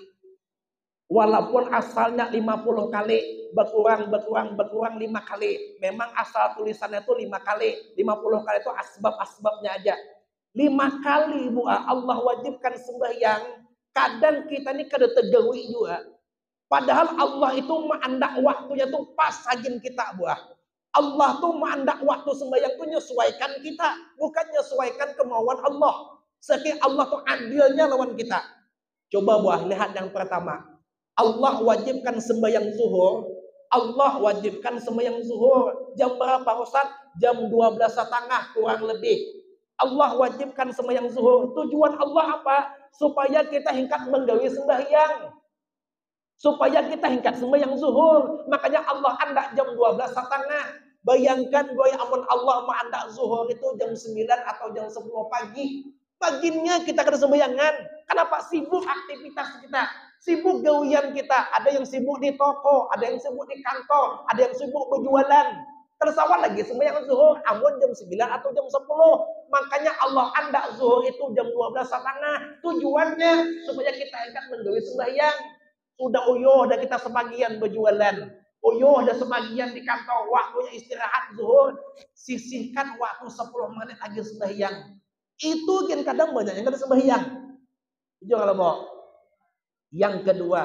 Walaupun asalnya 50 kali, berkurang 5 kali. Memang asal tulisannya itu 5 kali. 50 kali itu asbab-asbabnya aja. 5 kali Allah wajibkan sembahyang. Kadang kita ini kada tegawi juga. Padahal Allah itu mengandak waktunya tuh pas hajin kita Allah tuh mengandak waktu sembahyang tuh nyesuaikan kita, bukan nyesuaikan kemauan Allah. Sekali Allah tuh adilnya lawan kita. Coba lihat yang pertama. Allah wajibkan sembahyang zuhur. Allah wajibkan sembahyang zuhur. Jam berapa Ustaz? Jam 12.30 kurang lebih. Allah wajibkan sembahyang zuhur. Tujuan Allah apa? Supaya kita hingkat menggawi sembahyang. Supaya kita hingkat sembahyang zuhur. Makanya Allah andak jam 12.30. Bayangkan amun Allah mengandak zuhur itu jam 9 atau jam 10 pagi. Paginya kita kada sembayangan. Kenapa? Sibuk aktivitas kita, sibuk gawian kita. Ada yang sibuk di toko, ada yang sibuk di kantor, ada yang sibuk berjualan. Tersawan lagi sembahyang zuhur amun jam 9 atau jam 10. Makanya Allah andak zuhur itu jam 12.30. Tujuannya supaya kita angkat menggawi sembahyang. Sudah uyuh dah kita sebagian berjualan. Uyuh dah sebagian di kantor, waktunya istirahat zuhur. Sisihkan waktu 10 menit lagi sembahyang. Itu kan kadang banyak yang kada sembahyang. Jangan lupa. Yang kedua,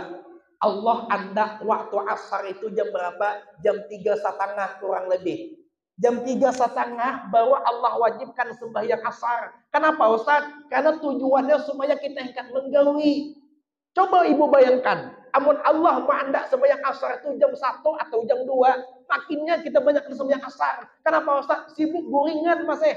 Allah andak waktu asar itu jam berapa? Jam 3.30 kurang lebih. Jam 3.30 baru Allah wajibkan sembahyang asar. Kenapa Ustaz? Karena tujuannya supaya kita angkat menggawi. Coba ibu bayangkan, amun Allah mengandak sembahyang asar itu jam 1 atau jam 2, makinnya kita banyak sembahyang asar. Kenapa Ustaz? Sibuk gorengan masih.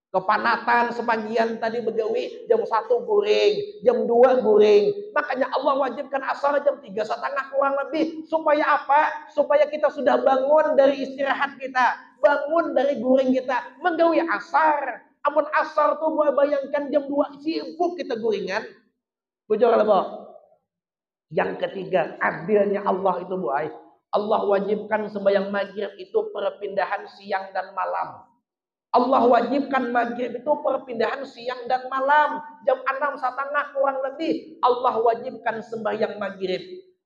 Kepanatan sebagian tadi begawi jam 1 goreng, jam 2 goreng. Makanya Allah wajibkan asar jam 3.30 kurang lebih. Supaya apa? Supaya kita sudah bangun dari istirahat kita, bangun dari goreng kita, menggawi asar. Amun asar tuh bayangkan jam 2 sibuk kita gorengan. Bujur kalau yang ketiga, adilnya Allah itu buai. Allah wajibkan sembahyang maghrib itu perpindahan siang dan malam. Allah wajibkan maghrib itu perpindahan siang dan malam. Jam 6.30 kurang lebih. Allah wajibkan sembahyang maghrib.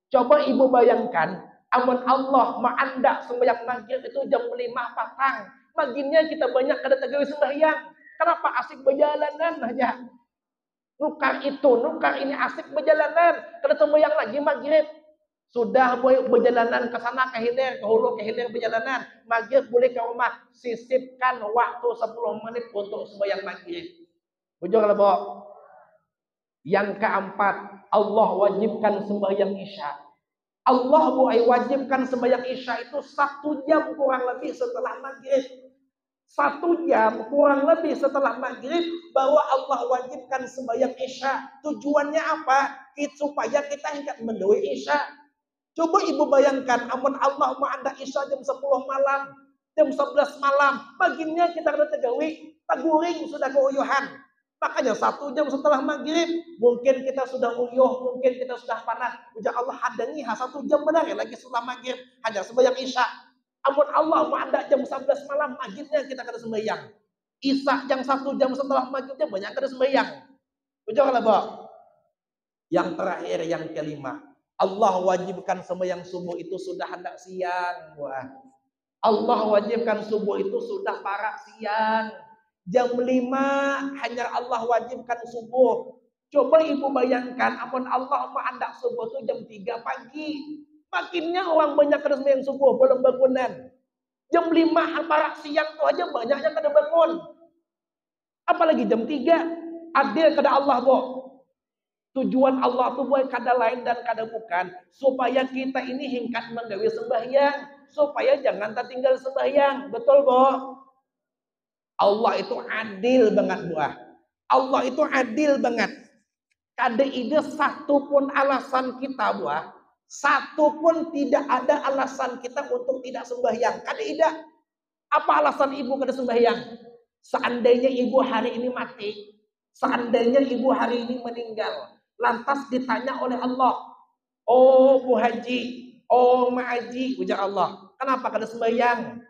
Coba ibu bayangkan. Amun Allah mengandak sembahyang maghrib itu jam 5 petang. Maginnya kita banyak kada tegawi sembahyang. Kenapa? Asik berjalanan aja. Nukar itu, nukar ini asik berjalanan. Kada sembahyang lagi maghrib. Sudah berjalanan ke sana ke hilir, ke hulu ke hilir berjalanan. Maghrib boleh ke rumah. Sisipkan waktu 10 menit untuk sembahyang maghrib. Bujur lebo. Yang keempat, Allah wajibkan sembahyang isya. Allah wajibkan sembahyang isya itu 1 jam kurang lebih setelah maghrib. 1 jam kurang lebih setelah maghrib bahwa Allah wajibkan sembahyang isya. Tujuannya apa? Supaya kita angkat menggawi isya. Coba ibu bayangkan, amun Allah mengandak isya jam 10 malam, jam 11 malam, paginya kita ada tegawi, taguring sudah keuyuhan. Makanya 1 jam setelah maghrib, mungkin kita sudah uyuh, mungkin kita sudah panas. Ujar Allah hadangi 1 jam benar ya lagi setelah maghrib, hanya sembahyang isya. Amun Allah mengandak jam 11 malam, maghribnya kita kada sembahyang. Isya yang 1 jam setelah maghribnya banyak kada sembahyang. Ujar Allah. Yang terakhir, yang kelima. Allah wajibkan sembahyang subuh itu sudah hendak siang. Wah. Allah wajibkan subuh itu sudah parak siang. Jam 5 hanya Allah wajibkan subuh. Coba ibu bayangkan, amun Allah mengandak subuh itu jam 3 pagi. Makinnya orang banyak kada sembahyang subuh, belum bangunan. Jam 5 parak siang tuh aja banyak yang kada bangun. Apalagi jam 3. Adil kada Allah, Bo. Tujuan Allah itu buat kada lain dan kada bukan supaya kita ini hingkat menggawi sembahyang, supaya jangan tertinggal sembahyang. Betul, Bo? Allah itu adil banget, Bu. Allah itu adil banget. Kada ada satu pun alasan kita, Bu. Satu pun tidak ada alasan kita untuk tidak sembahyang. Kada ada. Apa alasan ibu kada sembahyang? Seandainya ibu hari ini mati, seandainya ibu hari ini meninggal, lantas ditanya oleh Allah, "Oh Bu Haji, oh Ma Haji," ujar Allah, "kenapa kada sembahyang?"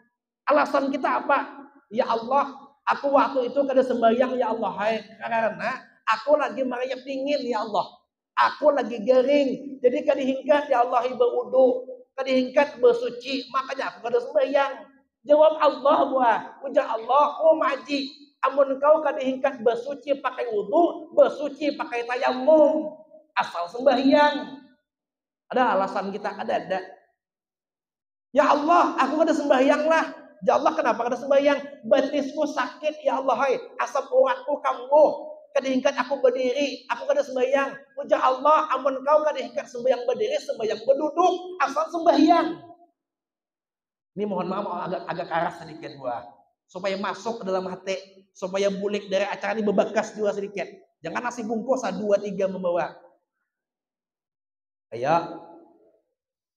Alasan kita apa? "Ya Allah, aku waktu itu kada sembahyang ya Allah, karena aku lagi merayap dingin ya Allah. Aku lagi garing, jadi kada hingkat ya Allah berwudu, kada hingkat bersuci, makanya aku kada sembahyang." Jawab Allah, ujar Allah, "Oh Ma Haji, amun kau kada hingkat bersuci pakai wudu, bersuci pakai tayamum, asal sembahyang." Ada alasan kita? Ada. "Ya Allah, aku kada sembahyang lah." "Ya Allah, kenapa kada sembahyang?" "Betisku sakit ya Allah, asam uratku kambuh, kada hingkat aku berdiri, aku kada sembahyang." Ujar Allah, "Amun kau kada hingkat sembahyang berdiri, sembahyang berduduk, asal sembahyang." Ini mohon maaf agak keras sedikit, supaya masuk ke dalam hati, supaya bulik dari acara ini berbekas juga sedikit. Jangan nasi bungkus 2, 3 membawa. Ayo.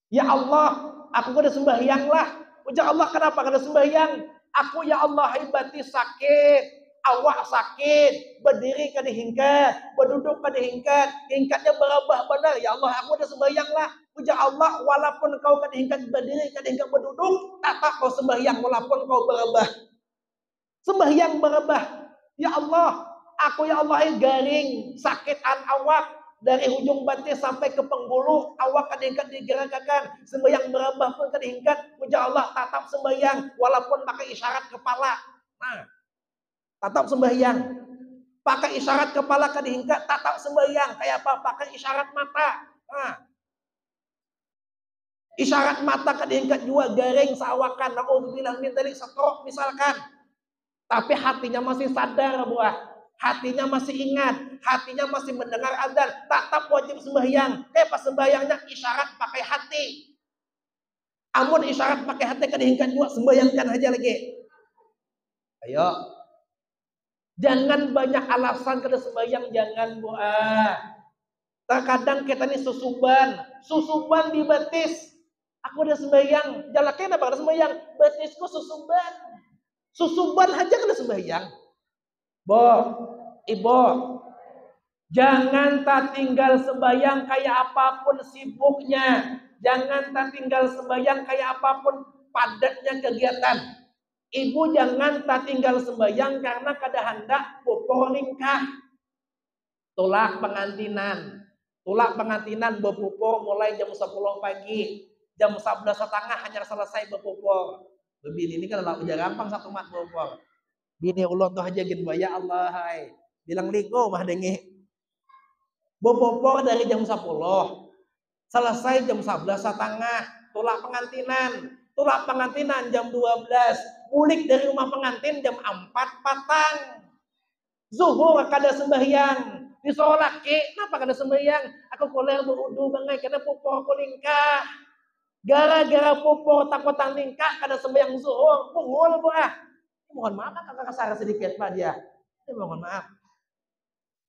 "Ya Allah, aku kada sembahyang lah." Ujar Allah, "Kenapa kada sembahyang?" "Aku ya Allah bati sakit. Awak sakit, berdiri ke dihingkat, berduduk ke dihingkat, hingkatnya berubah benar. Ya Allah, aku dah sembahyang lah. Puja Allah, walaupun kau ke dihingkat berdiri, ke dihingkat berduduk, tetap kau sembahyang walaupun kau berubah. Sembahyang berubah. Ya Allah, aku ya Allah garing, sakitan awak. Dari ujung batis sampai ke penggulu, awak kadang-kadang digerakkan, sembahyang berubah pun kadang-kadang, puja Allah tetap sembahyang, walaupun pakai isyarat kepala. Nah, tetap sembahyang. Pakai isyarat kepala kadang-kadang, tetap sembahyang. Kayak apa? Pakai isyarat mata. Nah, isyarat mata kadang-kadang juga garing seawakan. Nauzubillah min dzalik, stroke misalkan. Tapi hatinya masih sadar buah. Hatinya masih ingat, hatinya masih mendengar azan, tetap wajib sembahyang. Pas sembahyangnya isyarat pakai hati. Amun isyarat pakai hati kadang-kadang juga sembahyangkan aja lagi. Ayo. Jangan banyak alasan kada sembahyang, jangan terkadang kita ini susuban di betis. Aku udah sembahyang, jalaknya apa kada sembahyang? Betisku susuban aja kada sembahyang. Ibu, jangan tak tinggal sembahyang kayak apapun sibuknya. Jangan tak tinggal sembahyang kayak apapun padatnya kegiatan. Ibu jangan tak tinggal sembahyang karena kada hendak pupur lingkah. Tulak pengantinan berpupur mulai jam 10 pagi. Jam 11.30 hanya selesai berpupur. Begini ini kan udah gampang satu mat berpupur. Bini ulun tuh aja gitu, ya Allah, hai. Bilang ligo mah dengi. Berpupur dari jam 10. Selesai jam 11.30. Tulak pengantinan jam 12. Bulik dari rumah pengantin jam 4 patang. Zuhur kada sembahyang. Disuruh laki, kenapa kada sembahyang? Aku koler berudu bangai karena pupur kulingkah. Gara-gara pupur takutang lingkah kada sembahyang zuhur. Pungul buah. Mohon maaf kakak kasar sedikit Pak dia. Mohon maaf.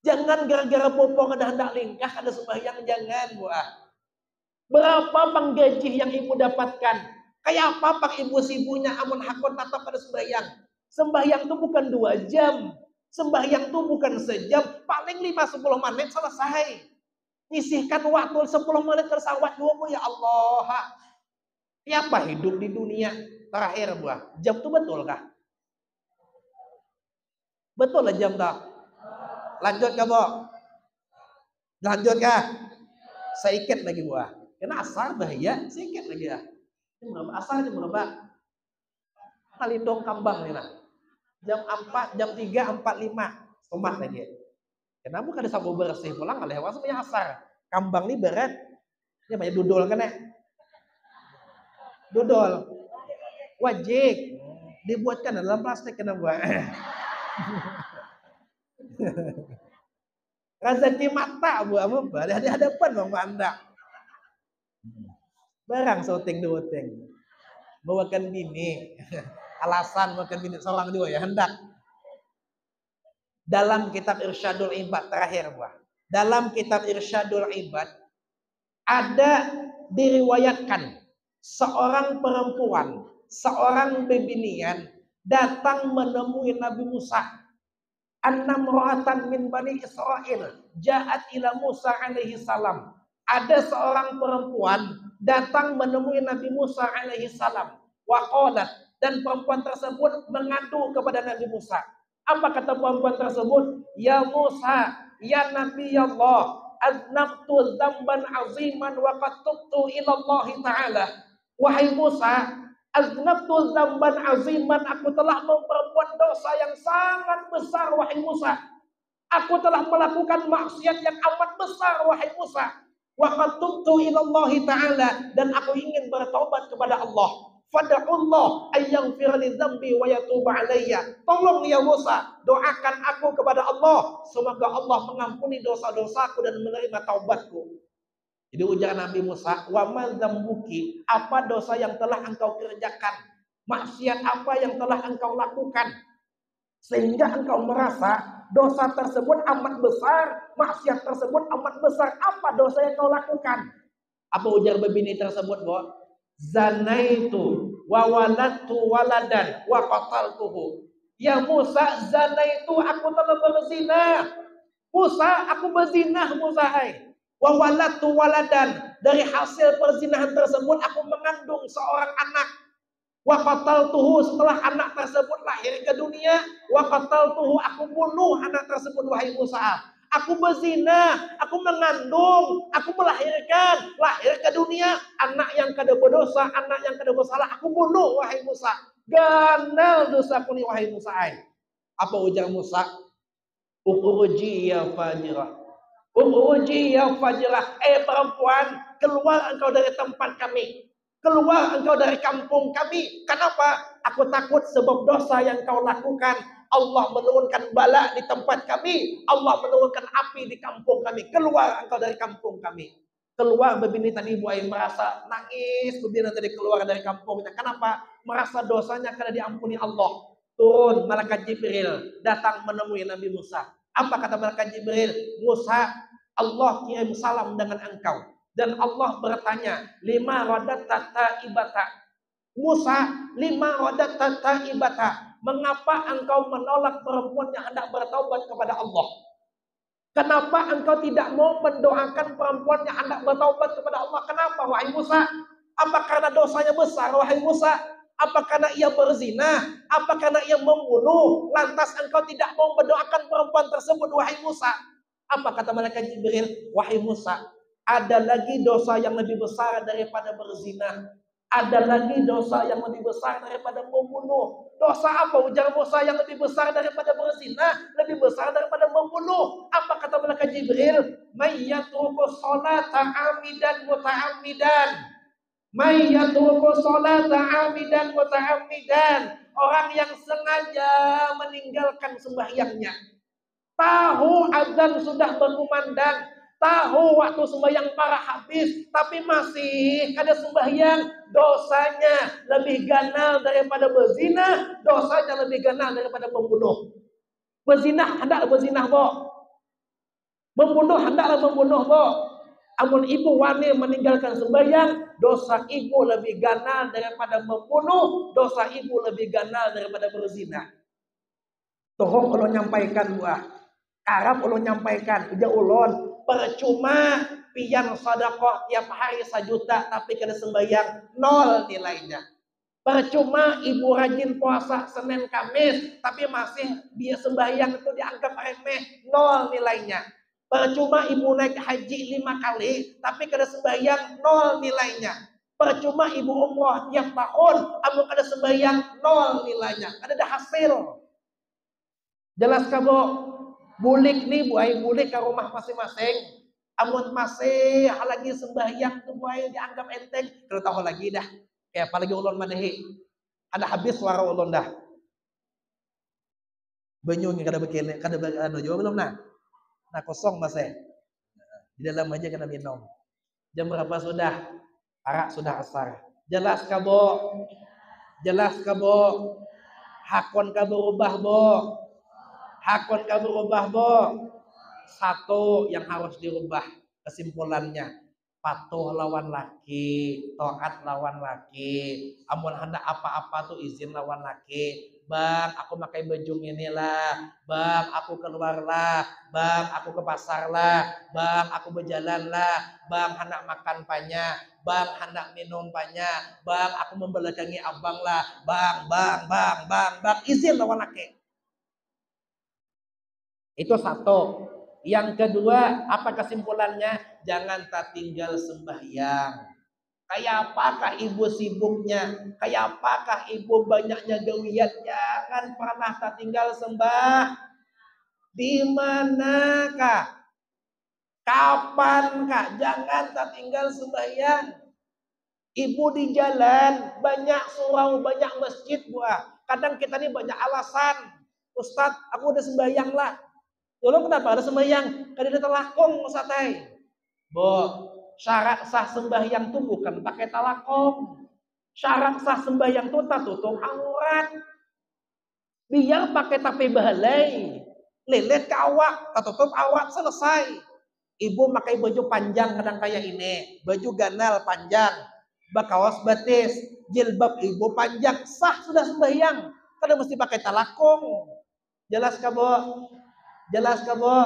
Jangan gara-gara pupur kada hendak lingkah kada sembahyang, jangan buah. Berapa penggaji yang ibu dapatkan? Kayak apa pak ibu sibunya amun hakun tatap kada sembahyang? Sembahyang itu bukan 2 jam. Sembahyang itu bukan sejam. Paling 5-10 menit selesai. Nyisihkan waktu 10 menit tersawat dulu ya Allah. Ya apa hidup di dunia terakhir buah? Jam itu betul kah? Betul lah jam tak? Lanjut kah, Bo? Lanjut kah? Sedikit lagi, buah. Kena asar bahaya, sedikit lagi ya. Asar jam berapa? Kalindong kambang nih nah. Jam 4, jam 3, 45. Tomat lagi. Kenapa kada sabu bersih pulang oleh was punya asar. Kambang nih berat. Ini banyak dudul kan ya? Dudul. Wajib. Dibuatkan dalam plastik kena buah. Rezeki mata buah apa? Di hadapan bang Anda. Barang syuting. Bawakan bini. Alasan bawakan bini seorang dua ya hendak. Dalam kitab Irsyadul Ibad terakhir buah. Dalam kitab Irsyadul Ibad ada diriwayatkan seorang perempuan, seorang bebinian datang menemui Nabi Musa. Annam ro'atan min Bani Israel ja'at ila Musa alaihi salam. Ada seorang perempuan datang menemui Nabi Musa alaihi salam. Wa qalat, dan perempuan tersebut mengadu kepada Nabi Musa. Apa kata perempuan tersebut? Ya Musa, ya Nabi Allah, aznabtu dzamban aziman wa qad tubtu ila Allah taala. Wahai Musa, aznabtu dzamban aziman, aku telah memperbuat dosa yang sangat besar wahai Musa. Aku telah melakukan maksiat yang amat besar wahai Musa. Wa qad tubtu ila Allah taala, dan aku ingin bertobat kepada Allah. Fada'ullah ayyaghfir li dzambi wa yatub alayya. Tolong ya Musa, doakan aku kepada Allah semoga Allah mengampuni dosa-dosaku dan menerima taubatku. Jadi ujar Nabi Musa, wa ma dzambuki, apa dosa yang telah engkau kerjakan? Maksiat apa yang telah engkau lakukan? Sehingga engkau merasa dosa tersebut amat besar, maksiat tersebut amat besar. Apa dosa yang kau lakukan? Apa ujar bebini tersebut, Bo? Zanaitu wa waladtu waladan wa qataltuhu. Ya Musa, zanaitu, aku telah berzina. Musa, aku berzina Musa. Wa walatu waladan, dari hasil perzinahan tersebut aku mengandung seorang anak. Wa qataltuhu, setelah anak tersebut lahir ke dunia, wa qataltuhu, aku bunuh anak tersebut wahai Musa. Aku berzina, aku mengandung, aku melahirkan, lahir ke dunia anak yang kada berdosa, anak yang kada bersalah, aku bunuh wahai Musa. Ganal dosaku ni wahai Musa. Apa ujar Musa? Ukhruji ya fajirah. Ukhruji ya fajirah. Perempuan, keluar engkau dari tempat kami. Keluar engkau dari kampung kami. Kenapa? Aku takut sebab dosa yang kau lakukan. Allah menurunkan bala di tempat kami. Allah menurunkan api di kampung kami. Keluar engkau dari kampung kami. Keluar bebini tadi ibu ayah merasa nangis. Bebini tadi keluar dari kampungnya. Kenapa? Merasa dosanya karena diampuni Allah. Turun malaikat Jibril datang menemui Nabi Musa. Apa kata malaikat Jibril? Musa, Allah kirim salam dengan engkau. Dan Allah bertanya, lima rodat tata ibata. Musa, lima rodat tata ibata. Mengapa engkau menolak perempuan yang hendak bertaubat kepada Allah? Kenapa engkau tidak mau mendoakan perempuan yang hendak bertaubat kepada Allah? Kenapa, wahai Musa? Apa karena dosanya besar, wahai Musa? Apa karena ia berzina? Apa karena ia membunuh? Lantas engkau tidak mau mendoakan perempuan tersebut, wahai Musa? Apa kata malaikat Jibril? Wahai Musa, ada lagi dosa yang lebih besar daripada berzina. Ada lagi dosa yang lebih besar daripada membunuh. Dosa apa ujar Musa yang lebih besar daripada berzina? Lebih besar daripada membunuh. Apa kata malaikat Jibril? Mayyatruku sholata amidan muta'amidan. Mayyatruku sholata amidan muta'amidan. Orang yang sengaja meninggalkan sembahyangnya. Tahu azan sudah berkumandang, tahu waktu sembahyang parah habis, tapi masih ada sembahyang, dosanya lebih ganal daripada berzina, dosanya lebih ganal daripada membunuh. Berzina hendak berzina, bo. Membunuh hendaklah membunuh, bo. Amun ibu wani meninggalkan sembahyang, dosa ibu lebih ganal daripada membunuh, dosa ibu lebih ganal daripada berzina. Tohong kalau nyampaikan buah. Arab ulun nyampaikan, udah ulun percuma pian sedekah tiap hari 1 juta tapi kada sembahyang, nol nilainya. Percuma ibu rajin puasa Senin Kamis tapi masih dia sembahyang itu dianggap remeh, nol nilainya. Percuma ibu naik haji 5 kali tapi kada sembahyang, nol nilainya. Percuma ibu umroh tiap tahun amun kada sembahyang, nol nilainya. Kada ada hasil. Jelas kabo? Bulik nih buai bulik ke rumah masing-masing. Amun masih lagi sembahyang tuh buai dianggap enteng. Kalau tahu lagi dah. Kayak apalagi ulun madahi. Ada habis suara ulun dah. Benyung kada begini, kada anu jawab belum nah. Nah kosong masih. Di dalam aja kena minum. Jam berapa sudah? Arak sudah asar. Jelas kabo? Jelas kabo? Hakon kabo ubah bo? Hakon kau berubah, bo. Satu yang harus dirubah kesimpulannya, patuh lawan laki, taat lawan laki. Amun hendak apa-apa tuh izin lawan laki. Bang, aku pakai baju inilah. Bang, aku keluar lah. Bang, aku ke pasar lah. Bang, aku berjalan lah. Bang, hendak makan banyak. Bang, hendak minum banyak. Bang, aku membelakangi abang lah. Bang, izin lawan laki. Itu satu. Yang kedua, apa kesimpulannya? Jangan tak tinggal sembahyang. Kayak apakah ibu sibuknya? Kayak apakah ibu banyaknya gawian? Jangan pernah tak tinggal sembah. Di manakah? Kapankah? Jangan tak tinggal sembahyang. Ibu di jalan, banyak surau, banyak masjid buah. Kadang kita ini banyak alasan. Ustadz, aku udah sembahyang lah. Tolong kenapa ada sembahyang? Kada ada talakong satai. Bo, syarat sah sembahyang tuh bukan pakai talakong. Syarat sah sembahyang tuh tak tutup aurat. Biar pakai tape bahalai. Lelet ke awak, tak tutup aurat, selesai. Ibu pakai baju panjang kadang kayak ini, baju ganal panjang, bakawas batis, jilbab ibu panjang, sah sudah sembahyang. Kada mesti pakai talakong. Jelas ka, Bo? Jelas ka, Bo?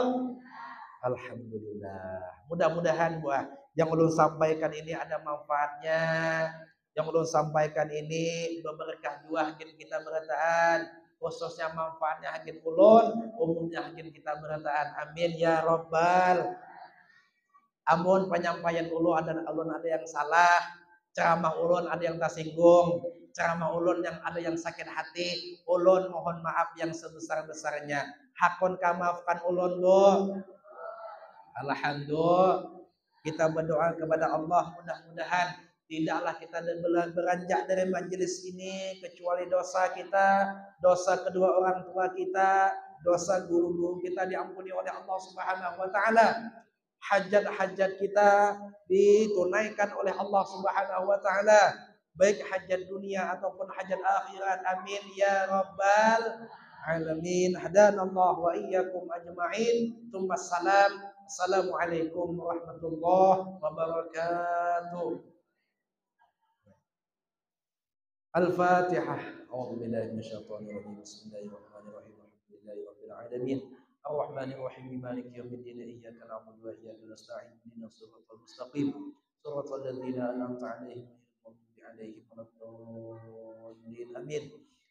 Alhamdulillah. Mudah-mudahan Bu yang ulun sampaikan ini ada manfaatnya. Yang ulun sampaikan ini berberkah dua hakin kita berataan. Khususnya manfaatnya hakin ulun, umumnya hakin kita berataan. Amin ya robbal. Amun penyampaian ulun ada yang salah, ceramah ulun ada yang tersinggung, ceramah ulun yang ada yang sakit hati, ulun mohon maaf yang sebesar-besarnya. Hakun ka maafkan ulun, Bu. Alhamdulillah, kita berdoa kepada Allah mudah-mudahan tidaklah kita beranjak dari majelis ini kecuali dosa kita, dosa kedua orang tua kita, dosa guru-guru kita diampuni oleh Allah Subhanahu wa taala. Hajat-hajat kita ditunaikan oleh Allah Subhanahu wa taala, baik hajat dunia ataupun hajat akhirat. Amin ya rabbal alamin. Hadanallahu wa iyyakum ajma'in. Tsumma salam. Assalamualaikum warahmatullahi wabarakatuh. Al-Fatihah. A'udzu billahi minasyaitonir rajim. Bismillahirrahmanirrahim. Alhamdulillahi rabbil alamin. الرحمن الرحيم مالك يوم الدين إياك نعبد وإياك نستعين اهدنا الصراط المستقيم صراط الذين أنعمت عليهم غير المغضوب عليهم ولا الضالين آمين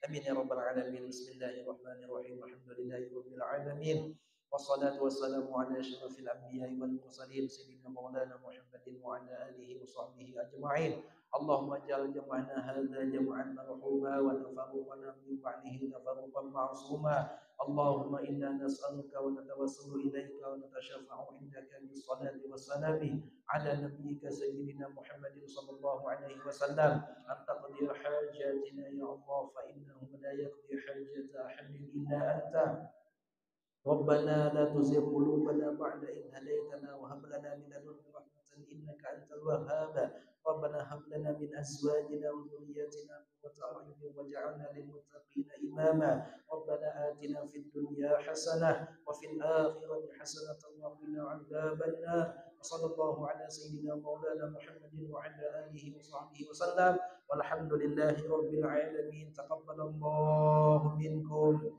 آمين يا رب العالمين بسم الله الرحمن الرحيم الحمد لله رب العالمين والصلاة والسلام على أشرف الأنبياء والمرسلين سيدنا مولانا محمد وعلى آله وصحبه أجمعين اللهم اجعل جمعنا هذا جمعا مرحوما وتفرقنا من بعده تفرقا معصوما اللهم إنا نسألك ونتوسل إليك ونتشفع عندك بالصلاة والسلام على نبيك سيدنا محمد صلى الله عليه وسلم أن تقضي حاجاتنا يا الله فإنه لا يقضي حاجة أحد إلا أنت ربنا لا تزغ قلوبنا بعد إذ هديتنا وهب لنا من لدنك رحمة إنك أنت الوهاب ربنا هب لنا من أزواجنا وذرياتنا قرة أعين واجعلنا للمتقين إماما ربنا آتنا في الدنيا حسنة وفي الآخرة حسنة وقنا عذاب النار وصلى الله على سيدنا مولانا محمد وعلى آله وصحبه وسلم والحمد لله رب العالمين تقبل الله منكم